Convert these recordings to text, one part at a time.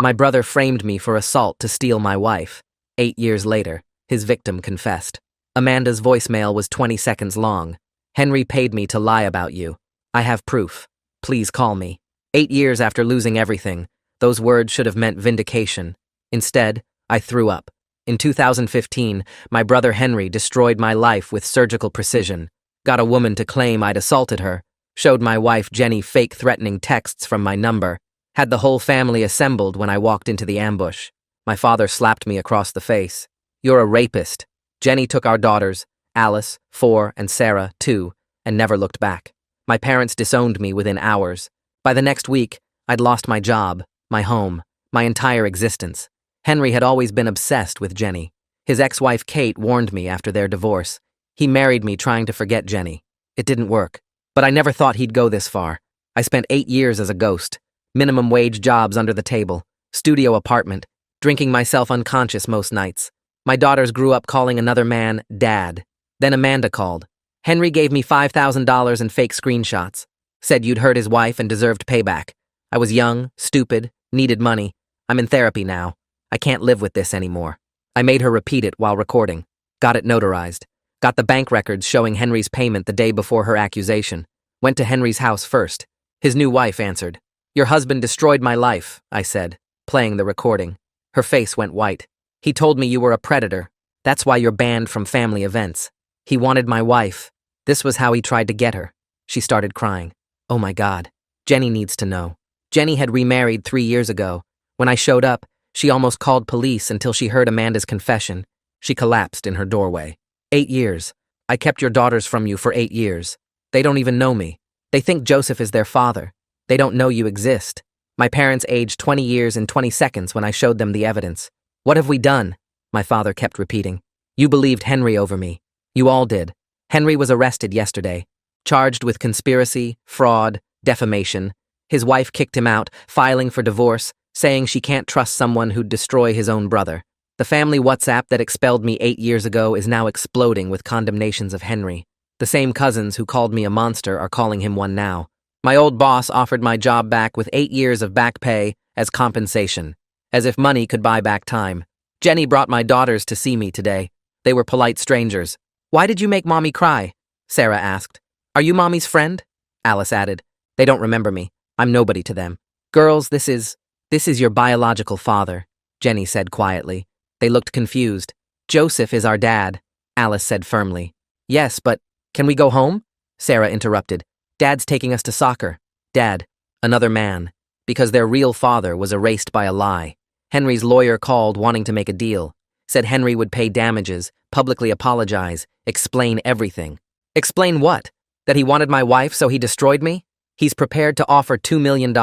My brother framed me for assault to steal my wife. 8 years later, his victim confessed. Amanda's voicemail was 20 seconds long. Henry paid me to lie about you. I have proof. Please call me. 8 years after losing everything, those words should have meant vindication. Instead, I threw up. In 2015, my brother Henry destroyed my life with surgical precision. Got a woman to claim I'd assaulted her. Showed my wife Jenny fake threatening texts from my number. Had the whole family assembled when I walked into the ambush. My father slapped me across the face. You're a rapist. Jenny took our daughters, Alice, 4, and Sarah, 2, and never looked back. My parents disowned me within hours. By the next week, I'd lost my job, my home, my entire existence. Henry had always been obsessed with Jenny. His ex-wife Kate warned me after their divorce. He married me trying to forget Jenny. It didn't work. But I never thought he'd go this far. I spent 8 years as a ghost. Minimum wage jobs under the table. Studio apartment. Drinking myself unconscious most nights. My daughters grew up calling another man Dad. Then Amanda called. Henry gave me $5,000 in fake screenshots. Said you'd hurt his wife and deserved payback. I was young, stupid, needed money. I'm in therapy now. I can't live with this anymore. I made her repeat it while recording. Got it notarized. Got the bank records showing Henry's payment the day before her accusation. Went to Henry's house first. His new wife answered. Your husband destroyed my life, I said, playing the recording. Her face went white. He told me you were a predator. That's why you're banned from family events. He wanted my wife. This was how he tried to get her. She started crying. Oh my God. Jenny needs to know. Jenny had remarried 3 years ago. When I showed up, she almost called police until she heard Amanda's confession. She collapsed in her doorway. 8 years. I kept your daughters from you for 8 years. They don't even know me. They think Joseph is their father. They don't know you exist. My parents aged 20 years in 20 seconds when I showed them the evidence. What have we done? My father kept repeating. You believed Henry over me. You all did. Henry was arrested yesterday, charged with conspiracy, fraud, defamation. His wife kicked him out, filing for divorce, saying she can't trust someone who'd destroy his own brother. The family WhatsApp that expelled me 8 years ago is now exploding with condemnations of Henry. The same cousins who called me a monster are calling him one now. My old boss offered my job back with 8 years of back pay as compensation, as if money could buy back time. Jenny brought my daughters to see me today. They were polite strangers. Why did you make Mommy cry? Sarah asked. Are you Mommy's friend? Alice added. They don't remember me. I'm nobody to them. Girls, this is your biological father, Jenny said quietly. They looked confused. Joseph is our dad, Alice said firmly. Yes, but can we go home? Sarah interrupted. Dad's taking us to soccer. Dad, another man, because their real father was erased by a lie. Henry's lawyer called wanting to make a deal. Said Henry would pay damages, publicly apologize, explain everything. Explain what? That he wanted my wife so he destroyed me? He's prepared to offer $2 million.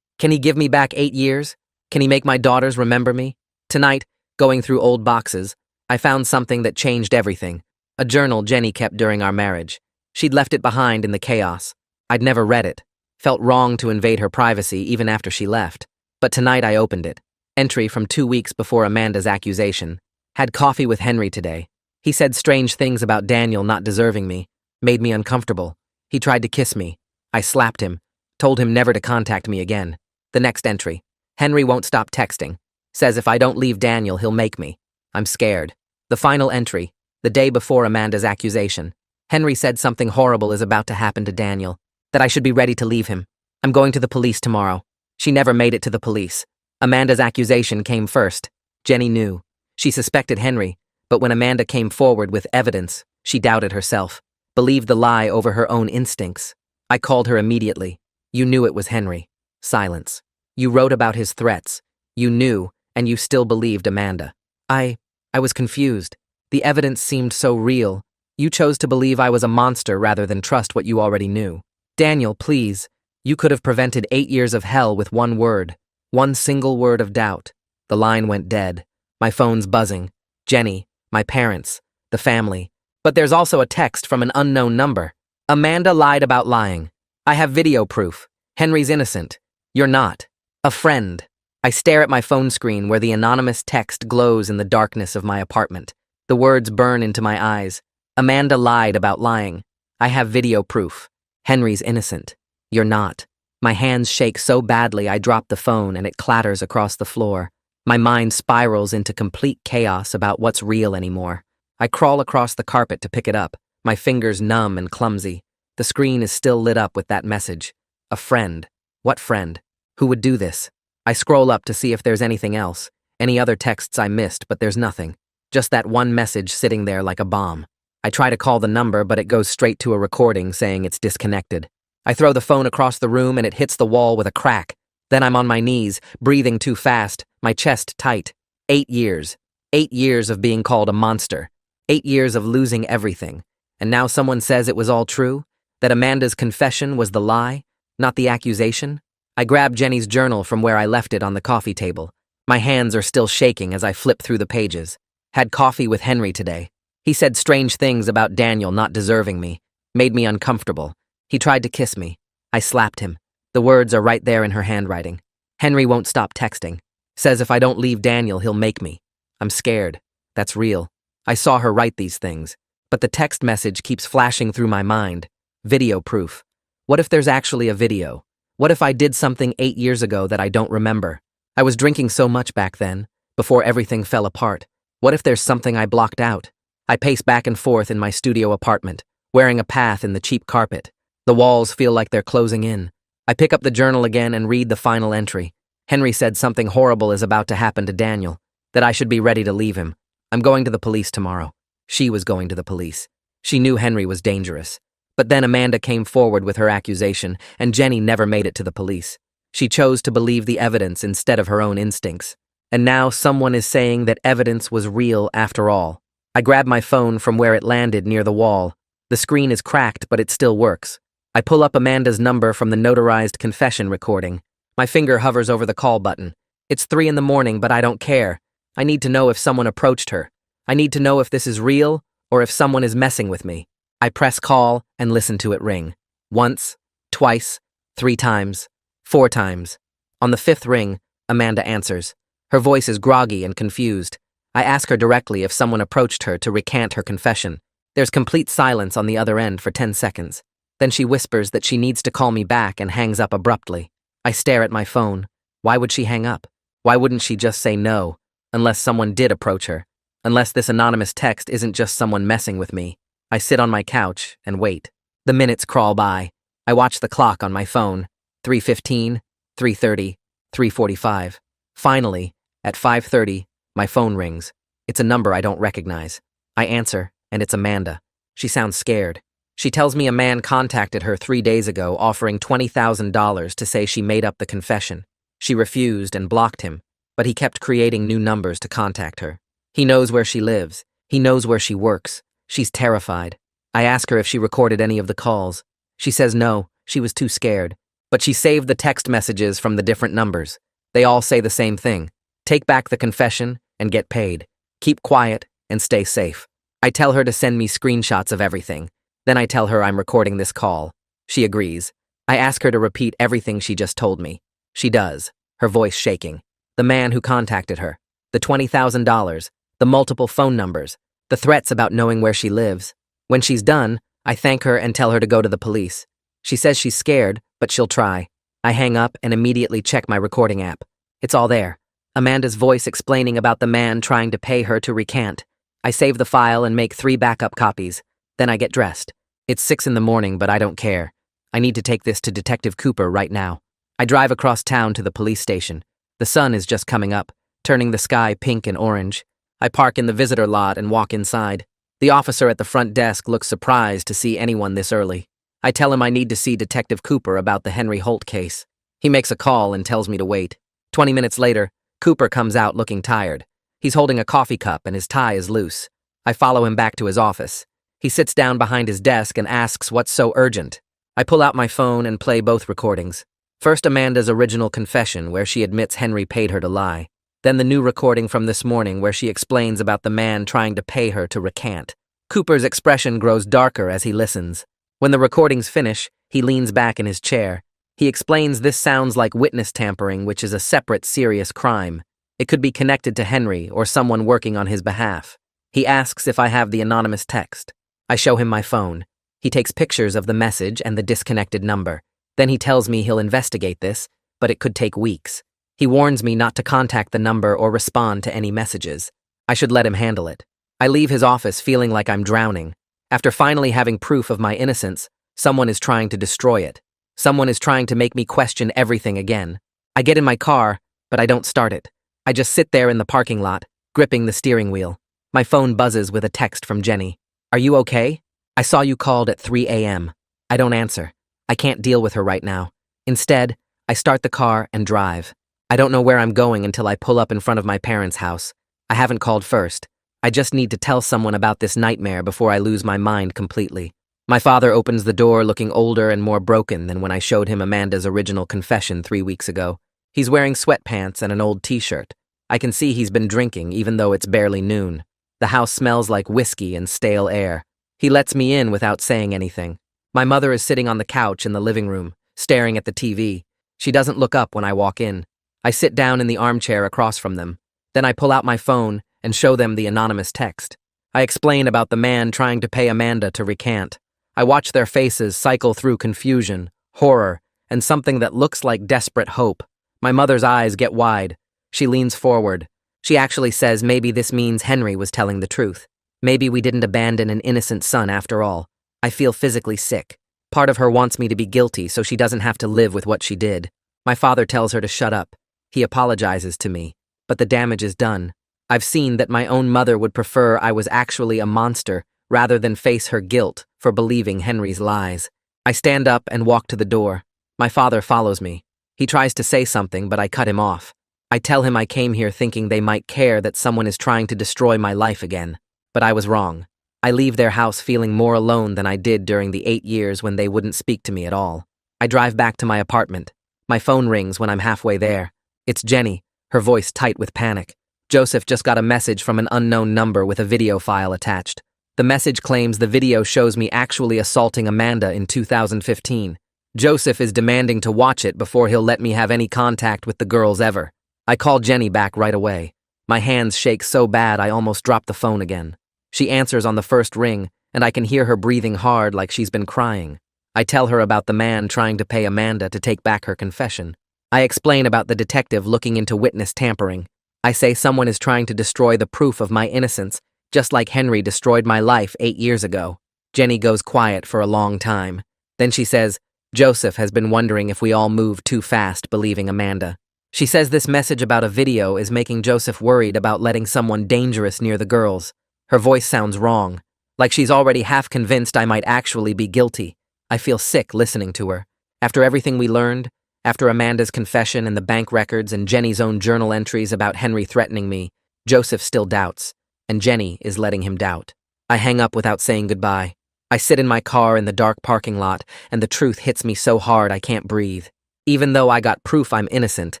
Can he give me back 8 years? Can he make my daughters remember me? Tonight, going through old boxes, I found something that changed everything. A journal Jenny kept during our marriage. She'd left it behind in the chaos. I'd never read it. Felt wrong to invade her privacy even after she left. But tonight I opened it. Entry from 2 weeks before Amanda's accusation. Had coffee with Henry today. He said strange things about Daniel not deserving me. Made me uncomfortable. He tried to kiss me. I slapped him. Told him never to contact me again. The next entry. Henry won't stop texting. Says if I don't leave Daniel, he'll make me. I'm scared. The final entry. The day before Amanda's accusation. Henry said something horrible is about to happen to Daniel. That I should be ready to leave him. I'm going to the police tomorrow. She never made it to the police. Amanda's accusation came first. Jenny knew. She suspected Henry, but when Amanda came forward with evidence, she doubted herself. Believed the lie over her own instincts. I called her immediately. You knew it was Henry. Silence. You wrote about his threats. You knew, and you still believed Amanda. I was confused. The evidence seemed so real. You chose to believe I was a monster rather than trust what you already knew. Daniel, please. You could have prevented 8 years of hell with one word. One single word of doubt. The line went dead. My phone's buzzing. Jenny, my parents, the family. But there's also a text from an unknown number. Amanda lied about lying. I have video proof. Henry's innocent. You're not. A friend. I stare at my phone screen where the anonymous text glows in the darkness of my apartment. The words burn into my eyes. Amanda lied about lying. I have video proof. Henry's innocent. You're not. My hands shake so badly I drop the phone and it clatters across the floor. My mind spirals into complete chaos about what's real anymore. I crawl across the carpet to pick it up, my fingers numb and clumsy. The screen is still lit up with that message. A friend. What friend? Who would do this? I scroll up to see if there's anything else, any other texts I missed, but there's nothing. Just that one message sitting there like a bomb. I try to call the number, but it goes straight to a recording saying it's disconnected. I throw the phone across the room and it hits the wall with a crack. Then I'm on my knees, breathing too fast, my chest tight. 8 years. 8 years of being called a monster. 8 years of losing everything. And now someone says it was all true? That Amanda's confession was the lie, not the accusation? I grab Jenny's journal from where I left it on the coffee table. My hands are still shaking as I flip through the pages. Had coffee with Henry today. He said strange things about Daniel not deserving me. Made me uncomfortable. He tried to kiss me. I slapped him. The words are right there in her handwriting. Henry won't stop texting. Says if I don't leave Daniel, he'll make me. I'm scared. That's real. I saw her write these things. But the text message keeps flashing through my mind. Video proof. What if there's actually a video? What if I did something 8 years ago that I don't remember? I was drinking so much back then, before everything fell apart. What if there's something I blocked out? I pace back and forth in my studio apartment, wearing a path in the cheap carpet. The walls feel like they're closing in. I pick up the journal again and read the final entry. Henry said something horrible is about to happen to Daniel, that I should be ready to leave him. I'm going to the police tomorrow. She was going to the police. She knew Henry was dangerous. But then Amanda came forward with her accusation, and Jenny never made it to the police. She chose to believe the evidence instead of her own instincts. And now someone is saying that evidence was real after all. I grab my phone from where it landed near the wall. The screen is cracked, but it still works. I pull up Amanda's number from the notarized confession recording. My finger hovers over the call button. It's 3 a.m, but I don't care. I need to know if someone approached her. I need to know if this is real or if someone is messing with me. I press call and listen to it ring. Once, twice, 3 times, 4 times. On the 5th ring, Amanda answers. Her voice is groggy and confused. I ask her directly if someone approached her to recant her confession. There's complete silence on the other end for 10 seconds. Then she whispers that she needs to call me back and hangs up abruptly. I stare at my phone. Why would she hang up? Why wouldn't she just say no? Unless someone did approach her. Unless this anonymous text isn't just someone messing with me. I sit on my couch and wait. The minutes crawl by. I watch the clock on my phone. 3:15, 3:30, 3:45. Finally, at 5:30, my phone rings. It's a number I don't recognize. I answer, and it's Amanda. She sounds scared. She tells me a man contacted her 3 days ago offering $20,000 to say she made up the confession. She refused and blocked him, but he kept creating new numbers to contact her. He knows where she lives. He knows where she works. She's terrified. I ask her if she recorded any of the calls. She says no, she was too scared. But she saved the text messages from the different numbers. They all say the same thing. Take back the confession and get paid. Keep quiet and stay safe. I tell her to send me screenshots of everything. Then I tell her I'm recording this call. She agrees. I ask her to repeat everything she just told me. She does, her voice shaking. The man who contacted her. The $20,000. The multiple phone numbers. The threats about knowing where she lives. When she's done, I thank her and tell her to go to the police. She says she's scared, but she'll try. I hang up and immediately check my recording app. It's all there. Amanda's voice explaining about the man trying to pay her to recant. I save the file and make 3 backup copies. Then I get dressed. It's 6 a.m, but I don't care. I need to take this to Detective Cooper right now. I drive across town to the police station. The sun is just coming up, turning the sky pink and orange. I park in the visitor lot and walk inside. The officer at the front desk looks surprised to see anyone this early. I tell him I need to see Detective Cooper about the Henry Holt case. He makes a call and tells me to wait. 20 minutes later, Cooper comes out looking tired. He's holding a coffee cup and his tie is loose. I follow him back to his office. He sits down behind his desk and asks what's so urgent. I pull out my phone and play both recordings. First Amanda's original confession where she admits Henry paid her to lie. Then the new recording from this morning where she explains about the man trying to pay her to recant. Cooper's expression grows darker as he listens. When the recordings finish, he leans back in his chair. He explains this sounds like witness tampering, which is a separate serious crime. It could be connected to Henry or someone working on his behalf. He asks if I have the anonymous text. I show him my phone. He takes pictures of the message and the disconnected number. Then he tells me he'll investigate this, but it could take weeks. He warns me not to contact the number or respond to any messages. I should let him handle it. I leave his office feeling like I'm drowning. After finally having proof of my innocence, someone is trying to destroy it. Someone is trying to make me question everything again. I get in my car, but I don't start it. I just sit there in the parking lot, gripping the steering wheel. My phone buzzes with a text from Jenny. "Are you okay? I saw you called at 3 a.m. I don't answer. I can't deal with her right now. Instead, I start the car and drive. I don't know where I'm going until I pull up in front of my parents' house. I haven't called first. I just need to tell someone about this nightmare before I lose my mind completely. My father opens the door looking older and more broken than when I showed him Amanda's original confession 3 weeks ago. He's wearing sweatpants and an old t-shirt. I can see he's been drinking even though it's barely noon. The house smells like whiskey and stale air. He lets me in without saying anything. My mother is sitting on the couch in the living room, staring at the TV. She doesn't look up when I walk in. I sit down in the armchair across from them. Then I pull out my phone and show them the anonymous text. I explain about the man trying to pay Amanda to recant. I watch their faces cycle through confusion, horror, and something that looks like desperate hope. My mother's eyes get wide. She leans forward. She actually says maybe this means Henry was telling the truth. Maybe we didn't abandon an innocent son after all. I feel physically sick. Part of her wants me to be guilty so she doesn't have to live with what she did. My father tells her to shut up. He apologizes to me, but the damage is done. I've seen that my own mother would prefer I was actually a monster rather than face her guilt for believing Henry's lies. I stand up and walk to the door. My father follows me. He tries to say something, but I cut him off. I tell him I came here thinking they might care that someone is trying to destroy my life again. But I was wrong. I leave their house feeling more alone than I did during the 8 years when they wouldn't speak to me at all. I drive back to my apartment. My phone rings when I'm halfway there. It's Jenny, her voice tight with panic. Joseph just got a message from an unknown number with a video file attached. The message claims the video shows me actually assaulting Amanda in 2015. Joseph is demanding to watch it before he'll let me have any contact with the girls ever. I call Jenny back right away. My hands shake so bad I almost drop the phone again. She answers on the first ring, and I can hear her breathing hard like she's been crying. I tell her about the man trying to pay Amanda to take back her confession. I explain about the detective looking into witness tampering. I say someone is trying to destroy the proof of my innocence, just like Henry destroyed my life 8 years ago. Jenny goes quiet for a long time. Then she says, Joseph has been wondering if we all moved too fast believing Amanda. She says this message about a video is making Joseph worried about letting someone dangerous near the girls. Her voice sounds wrong, like she's already half convinced I might actually be guilty. I feel sick listening to her. After everything we learned, after Amanda's confession and the bank records and Jenny's own journal entries about Henry threatening me, Joseph still doubts, and Jenny is letting him doubt. I hang up without saying goodbye. I sit in my car in the dark parking lot, and the truth hits me so hard I can't breathe. Even though I got proof I'm innocent,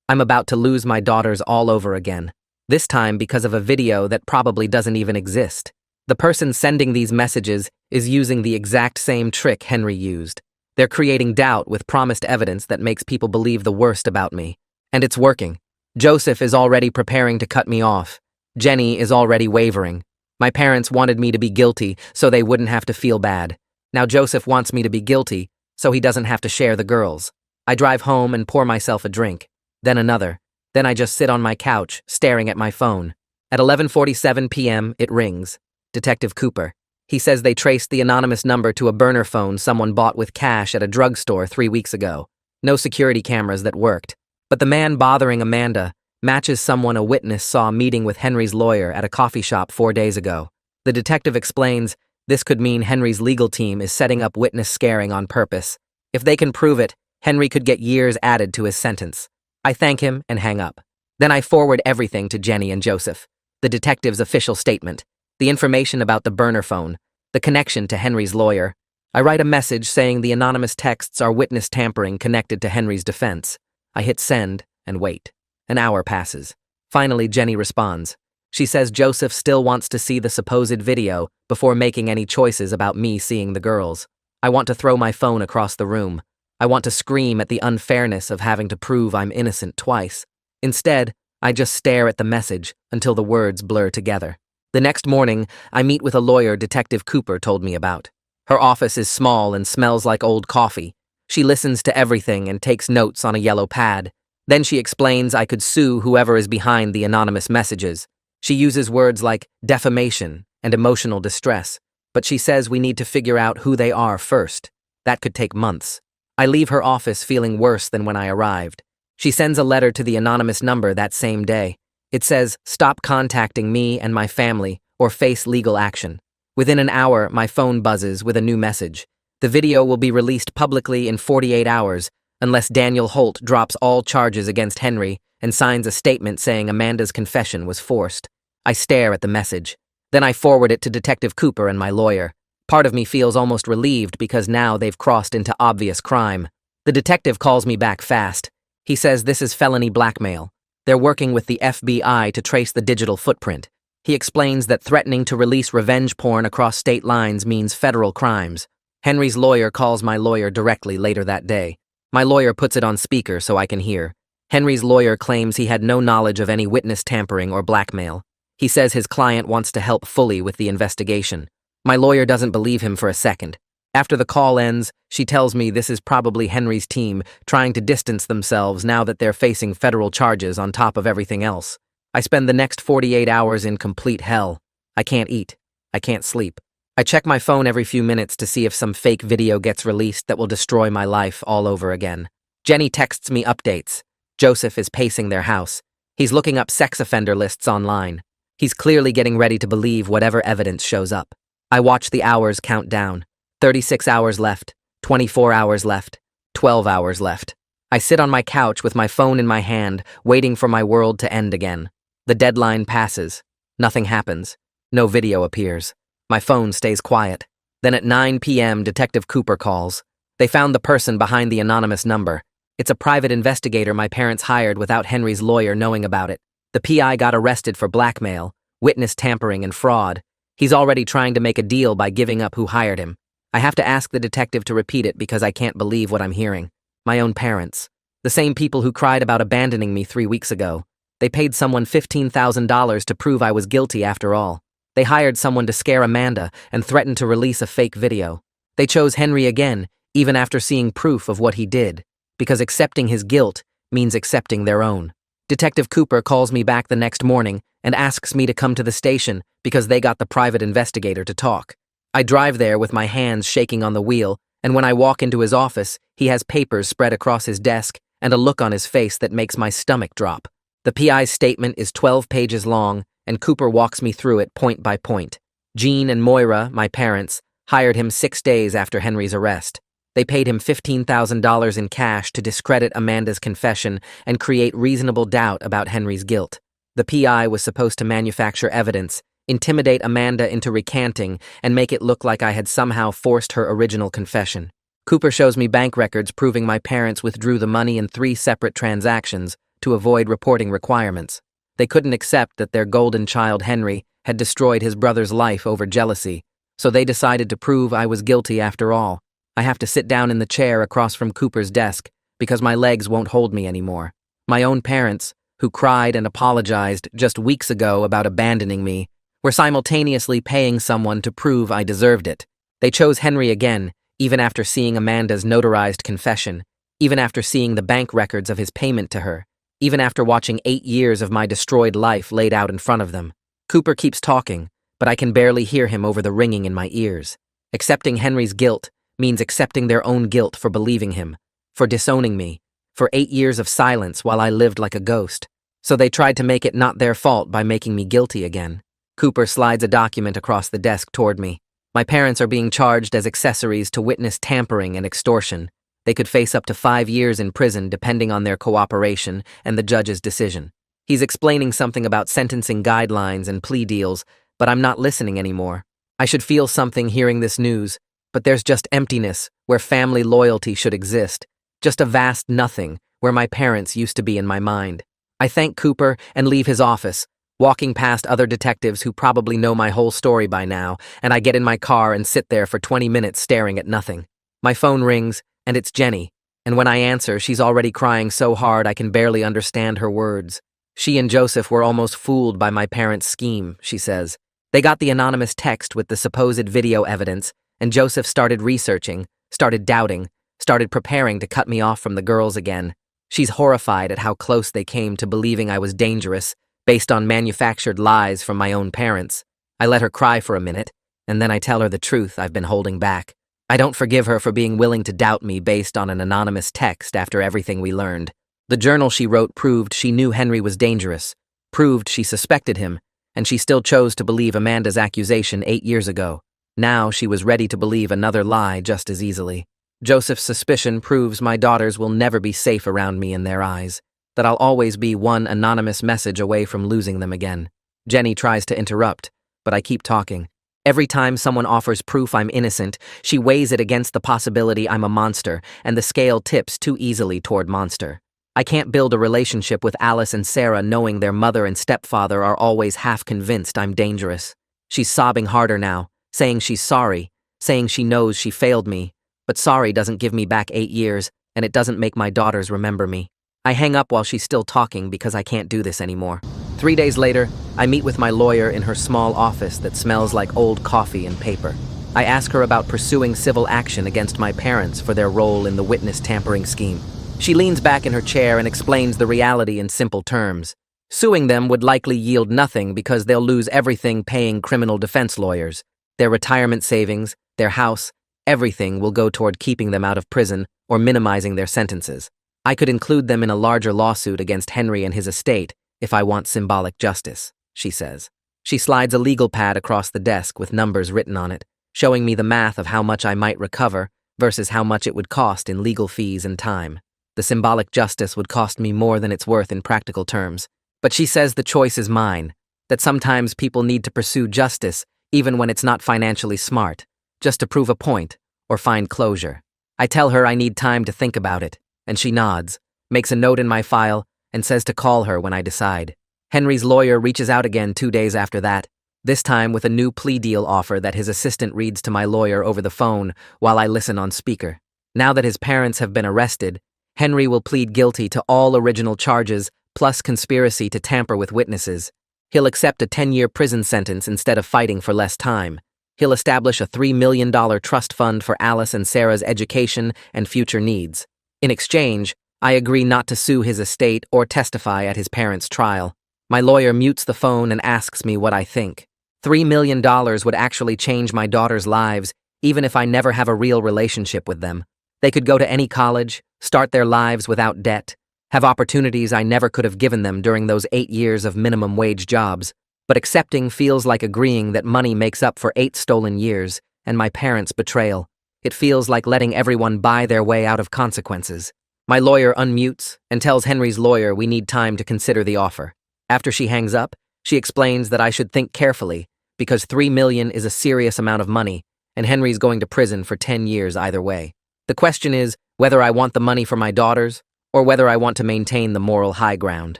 I'm about to lose my daughters all over again. This time because of a video that probably doesn't even exist. The person sending these messages is using the exact same trick Henry used. They're creating doubt with promised evidence that makes people believe the worst about me. And it's working. Joseph is already preparing to cut me off. Jenny is already wavering. My parents wanted me to be guilty so they wouldn't have to feel bad. Now Joseph wants me to be guilty so he doesn't have to share the girls. I drive home and pour myself a drink. Then another. Then I just sit on my couch, staring at my phone. At 11:47 p.m., it rings. Detective Cooper. He says they traced the anonymous number to a burner phone someone bought with cash at a drugstore 3 weeks ago. No security cameras that worked. But the man bothering Amanda matches someone a witness saw meeting with Henry's lawyer at a coffee shop 4 days ago. The detective explains this could mean Henry's legal team is setting up witness scaring on purpose. If they can prove it, Henry could get years added to his sentence. I thank him and hang up. Then I forward everything to Jenny and Joseph. The detective's official statement, the information about the burner phone, the connection to Henry's lawyer. I write a message saying the anonymous texts are witness tampering connected to Henry's defense. I hit send and wait. An hour passes. Finally, Jenny responds. She says Joseph still wants to see the supposed video before making any choices about me seeing the girls. I want to throw my phone across the room. I want to scream at the unfairness of having to prove I'm innocent twice. Instead, I just stare at the message until the words blur together. The next morning, I meet with a lawyer Detective Cooper told me about. Her office is small and smells like old coffee. She listens to everything and takes notes on a yellow pad. Then she explains I could sue whoever is behind the anonymous messages. She uses words like defamation and emotional distress, but she says we need to figure out who they are first. That could take months. I leave her office feeling worse than when I arrived. She sends a letter to the anonymous number that same day. It says, "Stop contacting me and my family or face legal action." Within an hour, my phone buzzes with a new message. The video will be released publicly in 48 hours unless Daniel Holt drops all charges against Henry and signs a statement saying Amanda's confession was forced. I stare at the message. Then I forward it to Detective Cooper and my lawyer. Part of me feels almost relieved because now they've crossed into obvious crime. The detective calls me back fast. He says this is felony blackmail. They're working with the FBI to trace the digital footprint. He explains that threatening to release revenge porn across state lines means federal crimes. Henry's lawyer calls my lawyer directly later that day. My lawyer puts it on speaker so I can hear. Henry's lawyer claims he had no knowledge of any witness tampering or blackmail. He says his client wants to help fully with the investigation. My lawyer doesn't believe him for a second. After the call ends, she tells me this is probably Henry's team trying to distance themselves now that they're facing federal charges on top of everything else. I spend the next 48 hours in complete hell. I can't eat. I can't sleep. I check my phone every few minutes to see if some fake video gets released that will destroy my life all over again. Jenny texts me updates. Joseph is pacing their house. He's looking up sex offender lists online. He's clearly getting ready to believe whatever evidence shows up. I watch the hours count down. 36 hours left, 24 hours left, 12 hours left. I sit on my couch with my phone in my hand, waiting for my world to end again. The deadline passes. Nothing happens. No video appears. My phone stays quiet. Then at 9 p.m., Detective Cooper calls. They found the person behind the anonymous number. It's a private investigator my parents hired without Henry's lawyer knowing about it. The PI got arrested for blackmail, witness tampering, and fraud. He's already trying to make a deal by giving up who hired him. I have to ask the detective to repeat it because I can't believe what I'm hearing. My own parents. The same people who cried about abandoning me 3 weeks ago. They paid someone $15,000 to prove I was guilty after all. They hired someone to scare Amanda and threatened to release a fake video. They chose Henry again, even after seeing proof of what he did, because accepting his guilt means accepting their own. Detective Cooper calls me back the next morning and asks me to come to the station because they got the private investigator to talk. I drive there with my hands shaking on the wheel, and when I walk into his office, he has papers spread across his desk and a look on his face that makes my stomach drop. The PI's statement is 12 pages long, and Cooper walks me through it point by point. Jean and Moira, my parents, hired him 6 days after Henry's arrest. They paid him $15,000 in cash to discredit Amanda's confession and create reasonable doubt about Henry's guilt. The PI was supposed to manufacture evidence, intimidate Amanda into recanting, and make it look like I had somehow forced her original confession. Cooper shows me bank records proving my parents withdrew the money in 3 separate transactions to avoid reporting requirements. They couldn't accept that their golden child Henry had destroyed his brother's life over jealousy, so they decided to prove I was guilty after all. I have to sit down in the chair across from Cooper's desk because my legs won't hold me anymore. My own parents, who cried and apologized just weeks ago about abandoning me, were simultaneously paying someone to prove I deserved it. They chose Henry again, even after seeing Amanda's notarized confession, even after seeing the bank records of his payment to her, even after watching 8 years of my destroyed life laid out in front of them. Cooper keeps talking, but I can barely hear him over the ringing in my ears. Accepting Henry's guilt means accepting their own guilt for believing him, for disowning me, for 8 years of silence while I lived like a ghost. So they tried to make it not their fault by making me guilty again. Cooper slides a document across the desk toward me. My parents are being charged as accessories to witness tampering and extortion. They could face up to 5 years in prison depending on their cooperation and the judge's decision. He's explaining something about sentencing guidelines and plea deals, but I'm not listening anymore. I should feel something hearing this news, but there's just emptiness where family loyalty should exist, just a vast nothing where my parents used to be in my mind. I thank Cooper and leave his office, walking past other detectives who probably know my whole story by now, and I get in my car and sit there for 20 minutes staring at nothing. My phone rings, and it's Jenny, and when I answer, she's already crying so hard I can barely understand her words. She and Joseph were almost fooled by my parents' scheme, she says. They got the anonymous text with the supposed video evidence, and Joseph started researching, started doubting, started preparing to cut me off from the girls again. She's horrified at how close they came to believing I was dangerous, based on manufactured lies from my own parents. I let her cry for a minute, and then I tell her the truth I've been holding back. I don't forgive her for being willing to doubt me based on an anonymous text after everything we learned. The journal she wrote proved she knew Henry was dangerous, proved she suspected him, and she still chose to believe Amanda's accusation 8 years ago. Now she was ready to believe another lie just as easily. Joseph's suspicion proves my daughters will never be safe around me in their eyes, that I'll always be one anonymous message away from losing them again. Jenny tries to interrupt, but I keep talking. Every time someone offers proof I'm innocent, she weighs it against the possibility I'm a monster, and the scale tips too easily toward monster. I can't build a relationship with Alice and Sarah knowing their mother and stepfather are always half convinced I'm dangerous. She's sobbing harder now, saying she's sorry, saying she knows she failed me, but sorry doesn't give me back 8 years, and it doesn't make my daughters remember me. I hang up while she's still talking because I can't do this anymore. 3 days later, I meet with my lawyer in her small office that smells like old coffee and paper. I ask her about pursuing civil action against my parents for their role in the witness tampering scheme. She leans back in her chair and explains the reality in simple terms. Suing them would likely yield nothing because they'll lose everything paying criminal defense lawyers. Their retirement savings, their house, everything will go toward keeping them out of prison or minimizing their sentences. I could include them in a larger lawsuit against Henry and his estate if I want symbolic justice, she says. She slides a legal pad across the desk with numbers written on it, showing me the math of how much I might recover versus how much it would cost in legal fees and time. The symbolic justice would cost me more than it's worth in practical terms. But she says the choice is mine, that sometimes people need to pursue justice even when it's not financially smart, just to prove a point or find closure. I tell her I need time to think about it, and she nods, makes a note in my file, and says to call her when I decide. Henry's lawyer reaches out again 2 days after that, this time with a new plea deal offer that his assistant reads to my lawyer over the phone while I listen on speaker. Now that his parents have been arrested, Henry will plead guilty to all original charges plus conspiracy to tamper with witnesses. He'll accept a 10-year prison sentence instead of fighting for less time. He'll establish a $3 million trust fund for Alice and Sarah's education and future needs. In exchange, I agree not to sue his estate or testify at his parents' trial. My lawyer mutes the phone and asks me what I think. $3 million would actually change my daughters' lives, even if I never have a real relationship with them. They could go to any college, start their lives without debt, have opportunities I never could have given them during those 8 years of minimum wage jobs. But accepting feels like agreeing that money makes up for 8 stolen years and my parents' betrayal. It feels like letting everyone buy their way out of consequences. My lawyer unmutes and tells Henry's lawyer we need time to consider the offer. After she hangs up, she explains that I should think carefully because $3 million is a serious amount of money and Henry's going to prison for 10 years either way. The question is whether I want the money for my daughters or whether I want to maintain the moral high ground.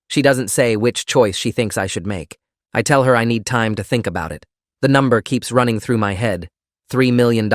She doesn't say which choice she thinks I should make. I tell her I need time to think about it. The number keeps running through my head. $3 million.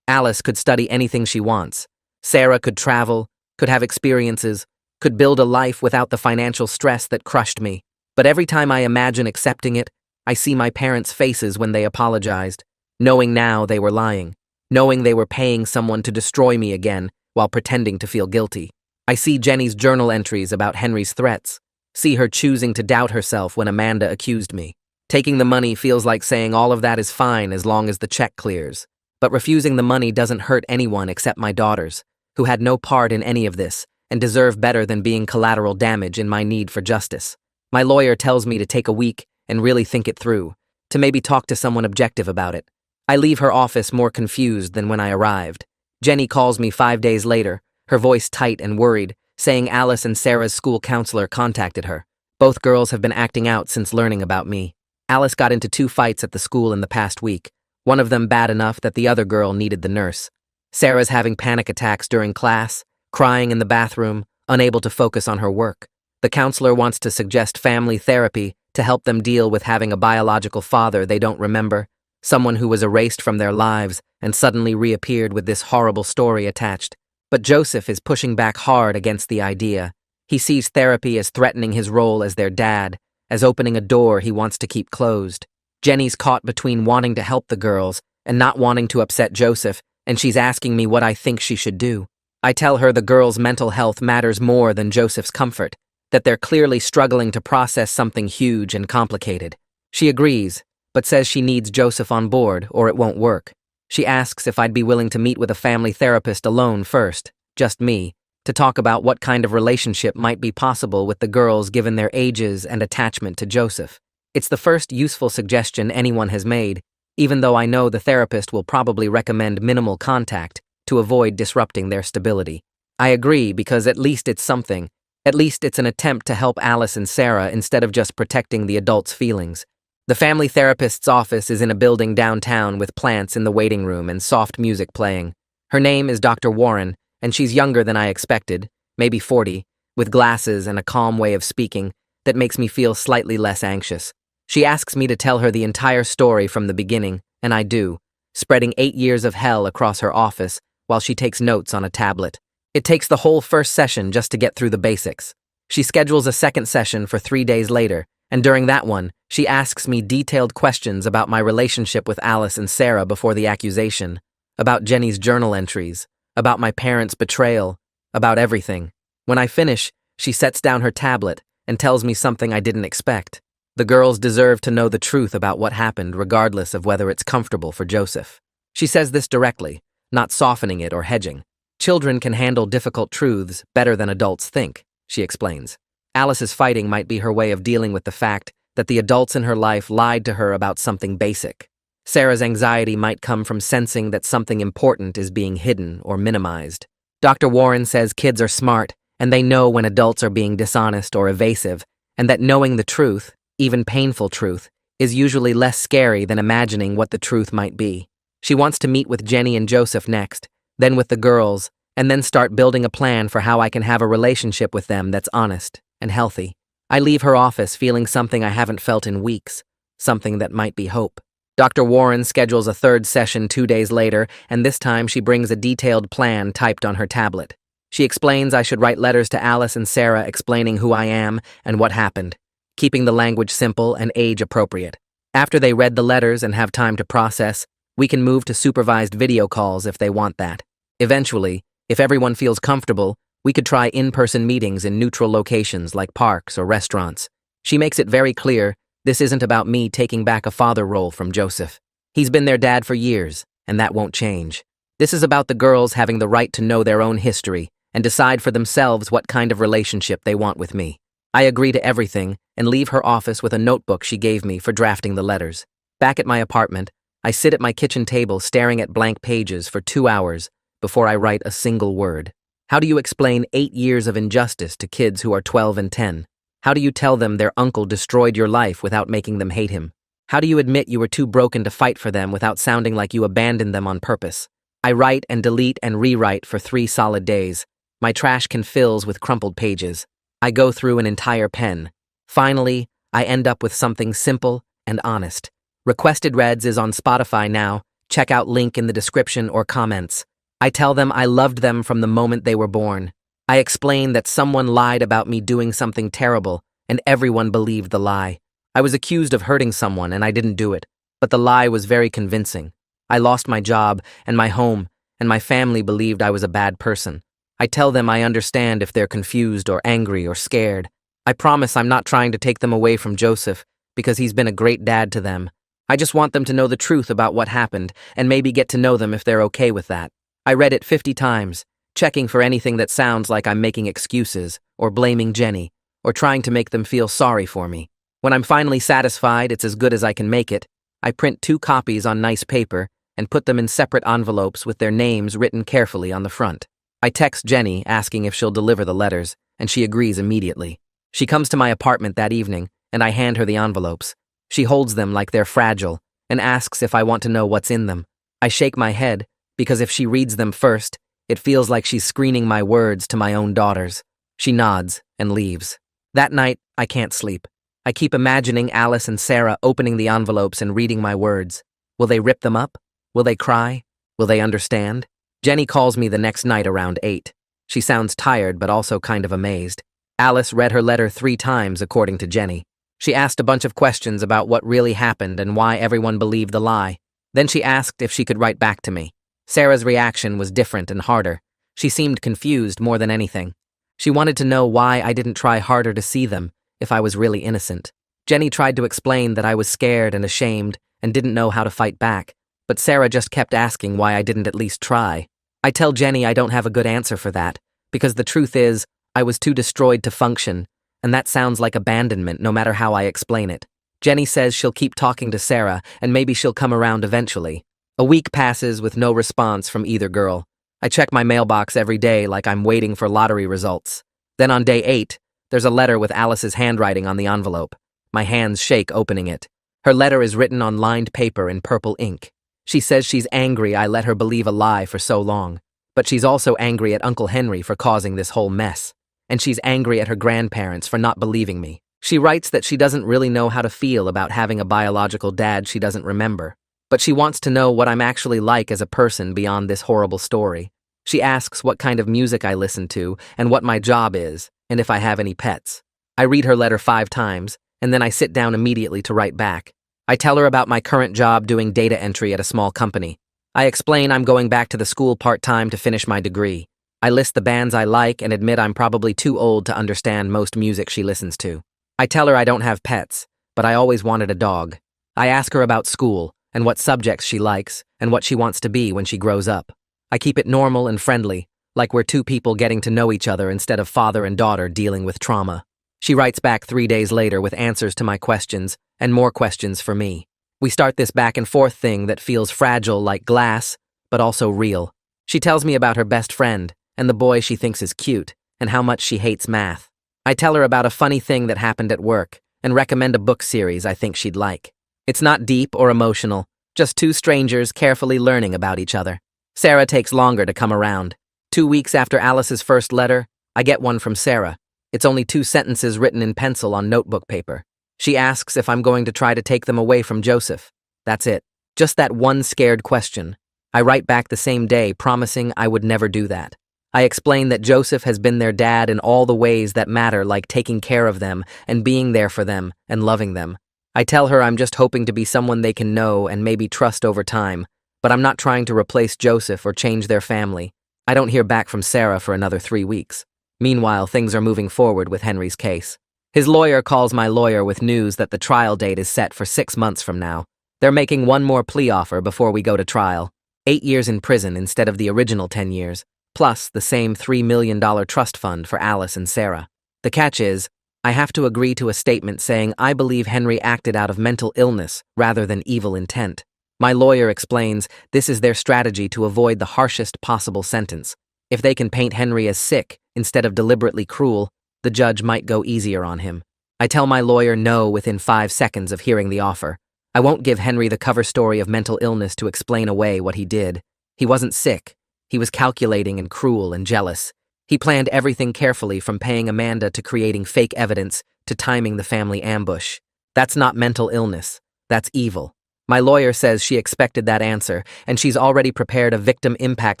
Alice could study anything she wants. Sarah could travel, could have experiences, could build a life without the financial stress that crushed me. But every time I imagine accepting it, I see my parents' faces when they apologized, knowing now they were lying, knowing they were paying someone to destroy me again while pretending to feel guilty. I see Jenny's journal entries about Henry's threats, see her choosing to doubt herself when Amanda accused me. Taking the money feels like saying all of that is fine as long as the check clears. But refusing the money doesn't hurt anyone except my daughters, who had no part in any of this and deserve better than being collateral damage in my need for justice. My lawyer tells me to take a week and really think it through, to maybe talk to someone objective about it. I leave her office more confused than when I arrived. Jenny calls me 5 days later, her voice tight and worried, saying Alice and Sarah's school counselor contacted her. Both girls have been acting out since learning about me. Alice got into 2 fights at the school in the past week, one of them bad enough that the other girl needed the nurse. Sarah's having panic attacks during class, crying in the bathroom, unable to focus on her work. The counselor wants to suggest family therapy to help them deal with having a biological father they don't remember, someone who was erased from their lives and suddenly reappeared with this horrible story attached. But Joseph is pushing back hard against the idea. He sees therapy as threatening his role as their dad, as opening a door he wants to keep closed. Jenny's caught between wanting to help the girls and not wanting to upset Joseph and she's asking me what I think she should do. I tell her the girl's mental health matters more than Joseph's comfort, that they're clearly struggling to process something huge and complicated. She agrees, but says she needs Joseph on board or it won't work. She asks if I'd be willing to meet with a family therapist alone first, just me, to talk about what kind of relationship might be possible with the girls given their ages and attachment to Joseph. It's the first useful suggestion anyone has made, even though I know the therapist will probably recommend minimal contact to avoid disrupting their stability. I agree because at least it's something. At least it's an attempt to help Alice and Sarah instead of just protecting the adults' feelings. The family therapist's office is in a building downtown with plants in the waiting room and soft music playing. Her name is Dr. Warren, and she's younger than I expected, maybe 40, with glasses and a calm way of speaking that makes me feel slightly less anxious. She asks me to tell her the entire story from the beginning, and I do, spreading 8 years of hell across her office while she takes notes on a tablet. It takes the whole first session just to get through the basics. She schedules a second session for 3 days later, and during that one, she asks me detailed questions about my relationship with Alice and Sarah before the accusation, about Jenny's journal entries, about my parents' betrayal, about everything. When I finish, she sets down her tablet and tells me something I didn't expect. The girls deserve to know the truth about what happened regardless of whether it's comfortable for Joseph. She says this directly, not softening it or hedging. Children can handle difficult truths better than adults think, she explains. Alice's fighting might be her way of dealing with the fact that the adults in her life lied to her about something basic. Sarah's anxiety might come from sensing that something important is being hidden or minimized. Dr. Warren says kids are smart, and they know when adults are being dishonest or evasive, and that knowing the truth, even painful truth, is usually less scary than imagining what the truth might be. She wants to meet with Jenny and Joseph next, then with the girls, and then start building a plan for how I can have a relationship with them that's honest and healthy. I leave her office feeling something I haven't felt in weeks, something that might be hope. Dr. Warren schedules a third session 2 days later, and this time she brings a detailed plan typed on her tablet. She explains I should write letters to Alice and Sarah explaining who I am and what happened, keeping the language simple and age-appropriate. After they read the letters and have time to process, we can move to supervised video calls if they want that. Eventually, if everyone feels comfortable, we could try in-person meetings in neutral locations like parks or restaurants. She makes it very clear this isn't about me taking back a father role from Joseph. He's been their dad for years, and that won't change. This is about the girls having the right to know their own history and decide for themselves what kind of relationship they want with me. I agree to everything and leave her office with a notebook she gave me for drafting the letters. Back at my apartment, I sit at my kitchen table staring at blank pages for 2 hours before I write a single word. How do you explain 8 years of injustice to kids who are 12 and 10? How do you tell them their uncle destroyed your life without making them hate him? How do you admit you were too broken to fight for them without sounding like you abandoned them on purpose? I write and delete and rewrite for 3 solid days. My trash can fills with crumpled pages. I go through an entire pen. Finally, I end up with something simple and honest. Requested Reds is on Spotify now. Check out link in the description or comments. I tell them I loved them from the moment they were born. I explain that someone lied about me doing something terrible, and everyone believed the lie. I was accused of hurting someone, and I didn't do it, but the lie was very convincing. I lost my job and my home, and my family believed I was a bad person. I tell them I understand if they're confused or angry or scared. I promise I'm not trying to take them away from Joseph, because he's been a great dad to them. I just want them to know the truth about what happened, and maybe get to know them if they're okay with that. I read it 50 times, checking for anything that sounds like I'm making excuses, or blaming Jenny, or trying to make them feel sorry for me. When I'm finally satisfied it's as good as I can make it, I print 2 copies on nice paper and put them in separate envelopes with their names written carefully on the front. I text Jenny asking if she'll deliver the letters, and she agrees immediately. She comes to my apartment that evening, and I hand her the envelopes. She holds them like they're fragile, and asks if I want to know what's in them. I shake my head, because if she reads them first, it feels like she's screening my words to my own daughters. She nods and leaves. That night, I can't sleep. I keep imagining Alice and Sarah opening the envelopes and reading my words. Will they rip them up? Will they cry? Will they understand? Jenny calls me the next night around 8. She sounds tired but also kind of amazed. Alice read her letter 3 times, according to Jenny. She asked a bunch of questions about what really happened and why everyone believed the lie. Then she asked if she could write back to me. Sarah's reaction was different and harder. She seemed confused more than anything. She wanted to know why I didn't try harder to see them, if I was really innocent. Jenny tried to explain that I was scared and ashamed and didn't know how to fight back, but Sarah just kept asking why I didn't at least try. I tell Jenny I don't have a good answer for that, because the truth is, I was too destroyed to function, and that sounds like abandonment no matter how I explain it. Jenny says she'll keep talking to Sarah, and maybe she'll come around eventually. A week passes with no response from either girl. I check my mailbox every day like I'm waiting for lottery results. Then on day 8, there's a letter with Alice's handwriting on the envelope. My hands shake opening it. Her letter is written on lined paper in purple ink. She says she's angry I let her believe a lie for so long. But she's also angry at Uncle Henry for causing this whole mess. And she's angry at her grandparents for not believing me. She writes that she doesn't really know how to feel about having a biological dad she doesn't remember. But she wants to know what I'm actually like as a person beyond this horrible story. She asks what kind of music I listen to and what my job is, and if I have any pets. I read her letter 5 times, and then I sit down immediately to write back. I tell her about my current job doing data entry at a small company. I explain I'm going back to the school part-time to finish my degree. I list the bands I like and admit I'm probably too old to understand most music she listens to. I tell her I don't have pets, but I always wanted a dog. I ask her about school, and what subjects she likes, and what she wants to be when she grows up. I keep it normal and friendly, like we're 2 people getting to know each other instead of father and daughter dealing with trauma. She writes back 3 days later with answers to my questions, and more questions for me. We start this back and forth thing that feels fragile like glass, but also real. She tells me about her best friend, and the boy she thinks is cute, and how much she hates math. I tell her about a funny thing that happened at work, and recommend a book series I think she'd like. It's not deep or emotional, just 2 strangers carefully learning about each other. Sarah takes longer to come around. 2 weeks after Alice's first letter, I get one from Sarah. It's only 2 sentences written in pencil on notebook paper. She asks if I'm going to try to take them away from Joseph. That's it. Just that one scared question. I write back the same day, promising I would never do that. I explain that Joseph has been their dad in all the ways that matter, like taking care of them and being there for them and loving them. I tell her I'm just hoping to be someone they can know and maybe trust over time, but I'm not trying to replace Joseph or change their family. I don't hear back from Sarah for another 3 weeks. Meanwhile, things are moving forward with Henry's case. His lawyer calls my lawyer with news that the trial date is set for 6 months from now. They're making one more plea offer before we go to trial. 8 years in prison instead of the original 10 years, plus the same $3 million trust fund for Alice and Sarah. The catch is, I have to agree to a statement saying I believe Henry acted out of mental illness rather than evil intent. My lawyer explains this is their strategy to avoid the harshest possible sentence. If they can paint Henry as sick instead of deliberately cruel, the judge might go easier on him. I tell my lawyer no within 5 seconds of hearing the offer. I won't give Henry the cover story of mental illness to explain away what he did. He wasn't sick. He was calculating and cruel and jealous. He planned everything carefully, from paying Amanda to creating fake evidence to timing the family ambush. That's not mental illness. That's evil. My lawyer says she expected that answer, and she's already prepared a victim impact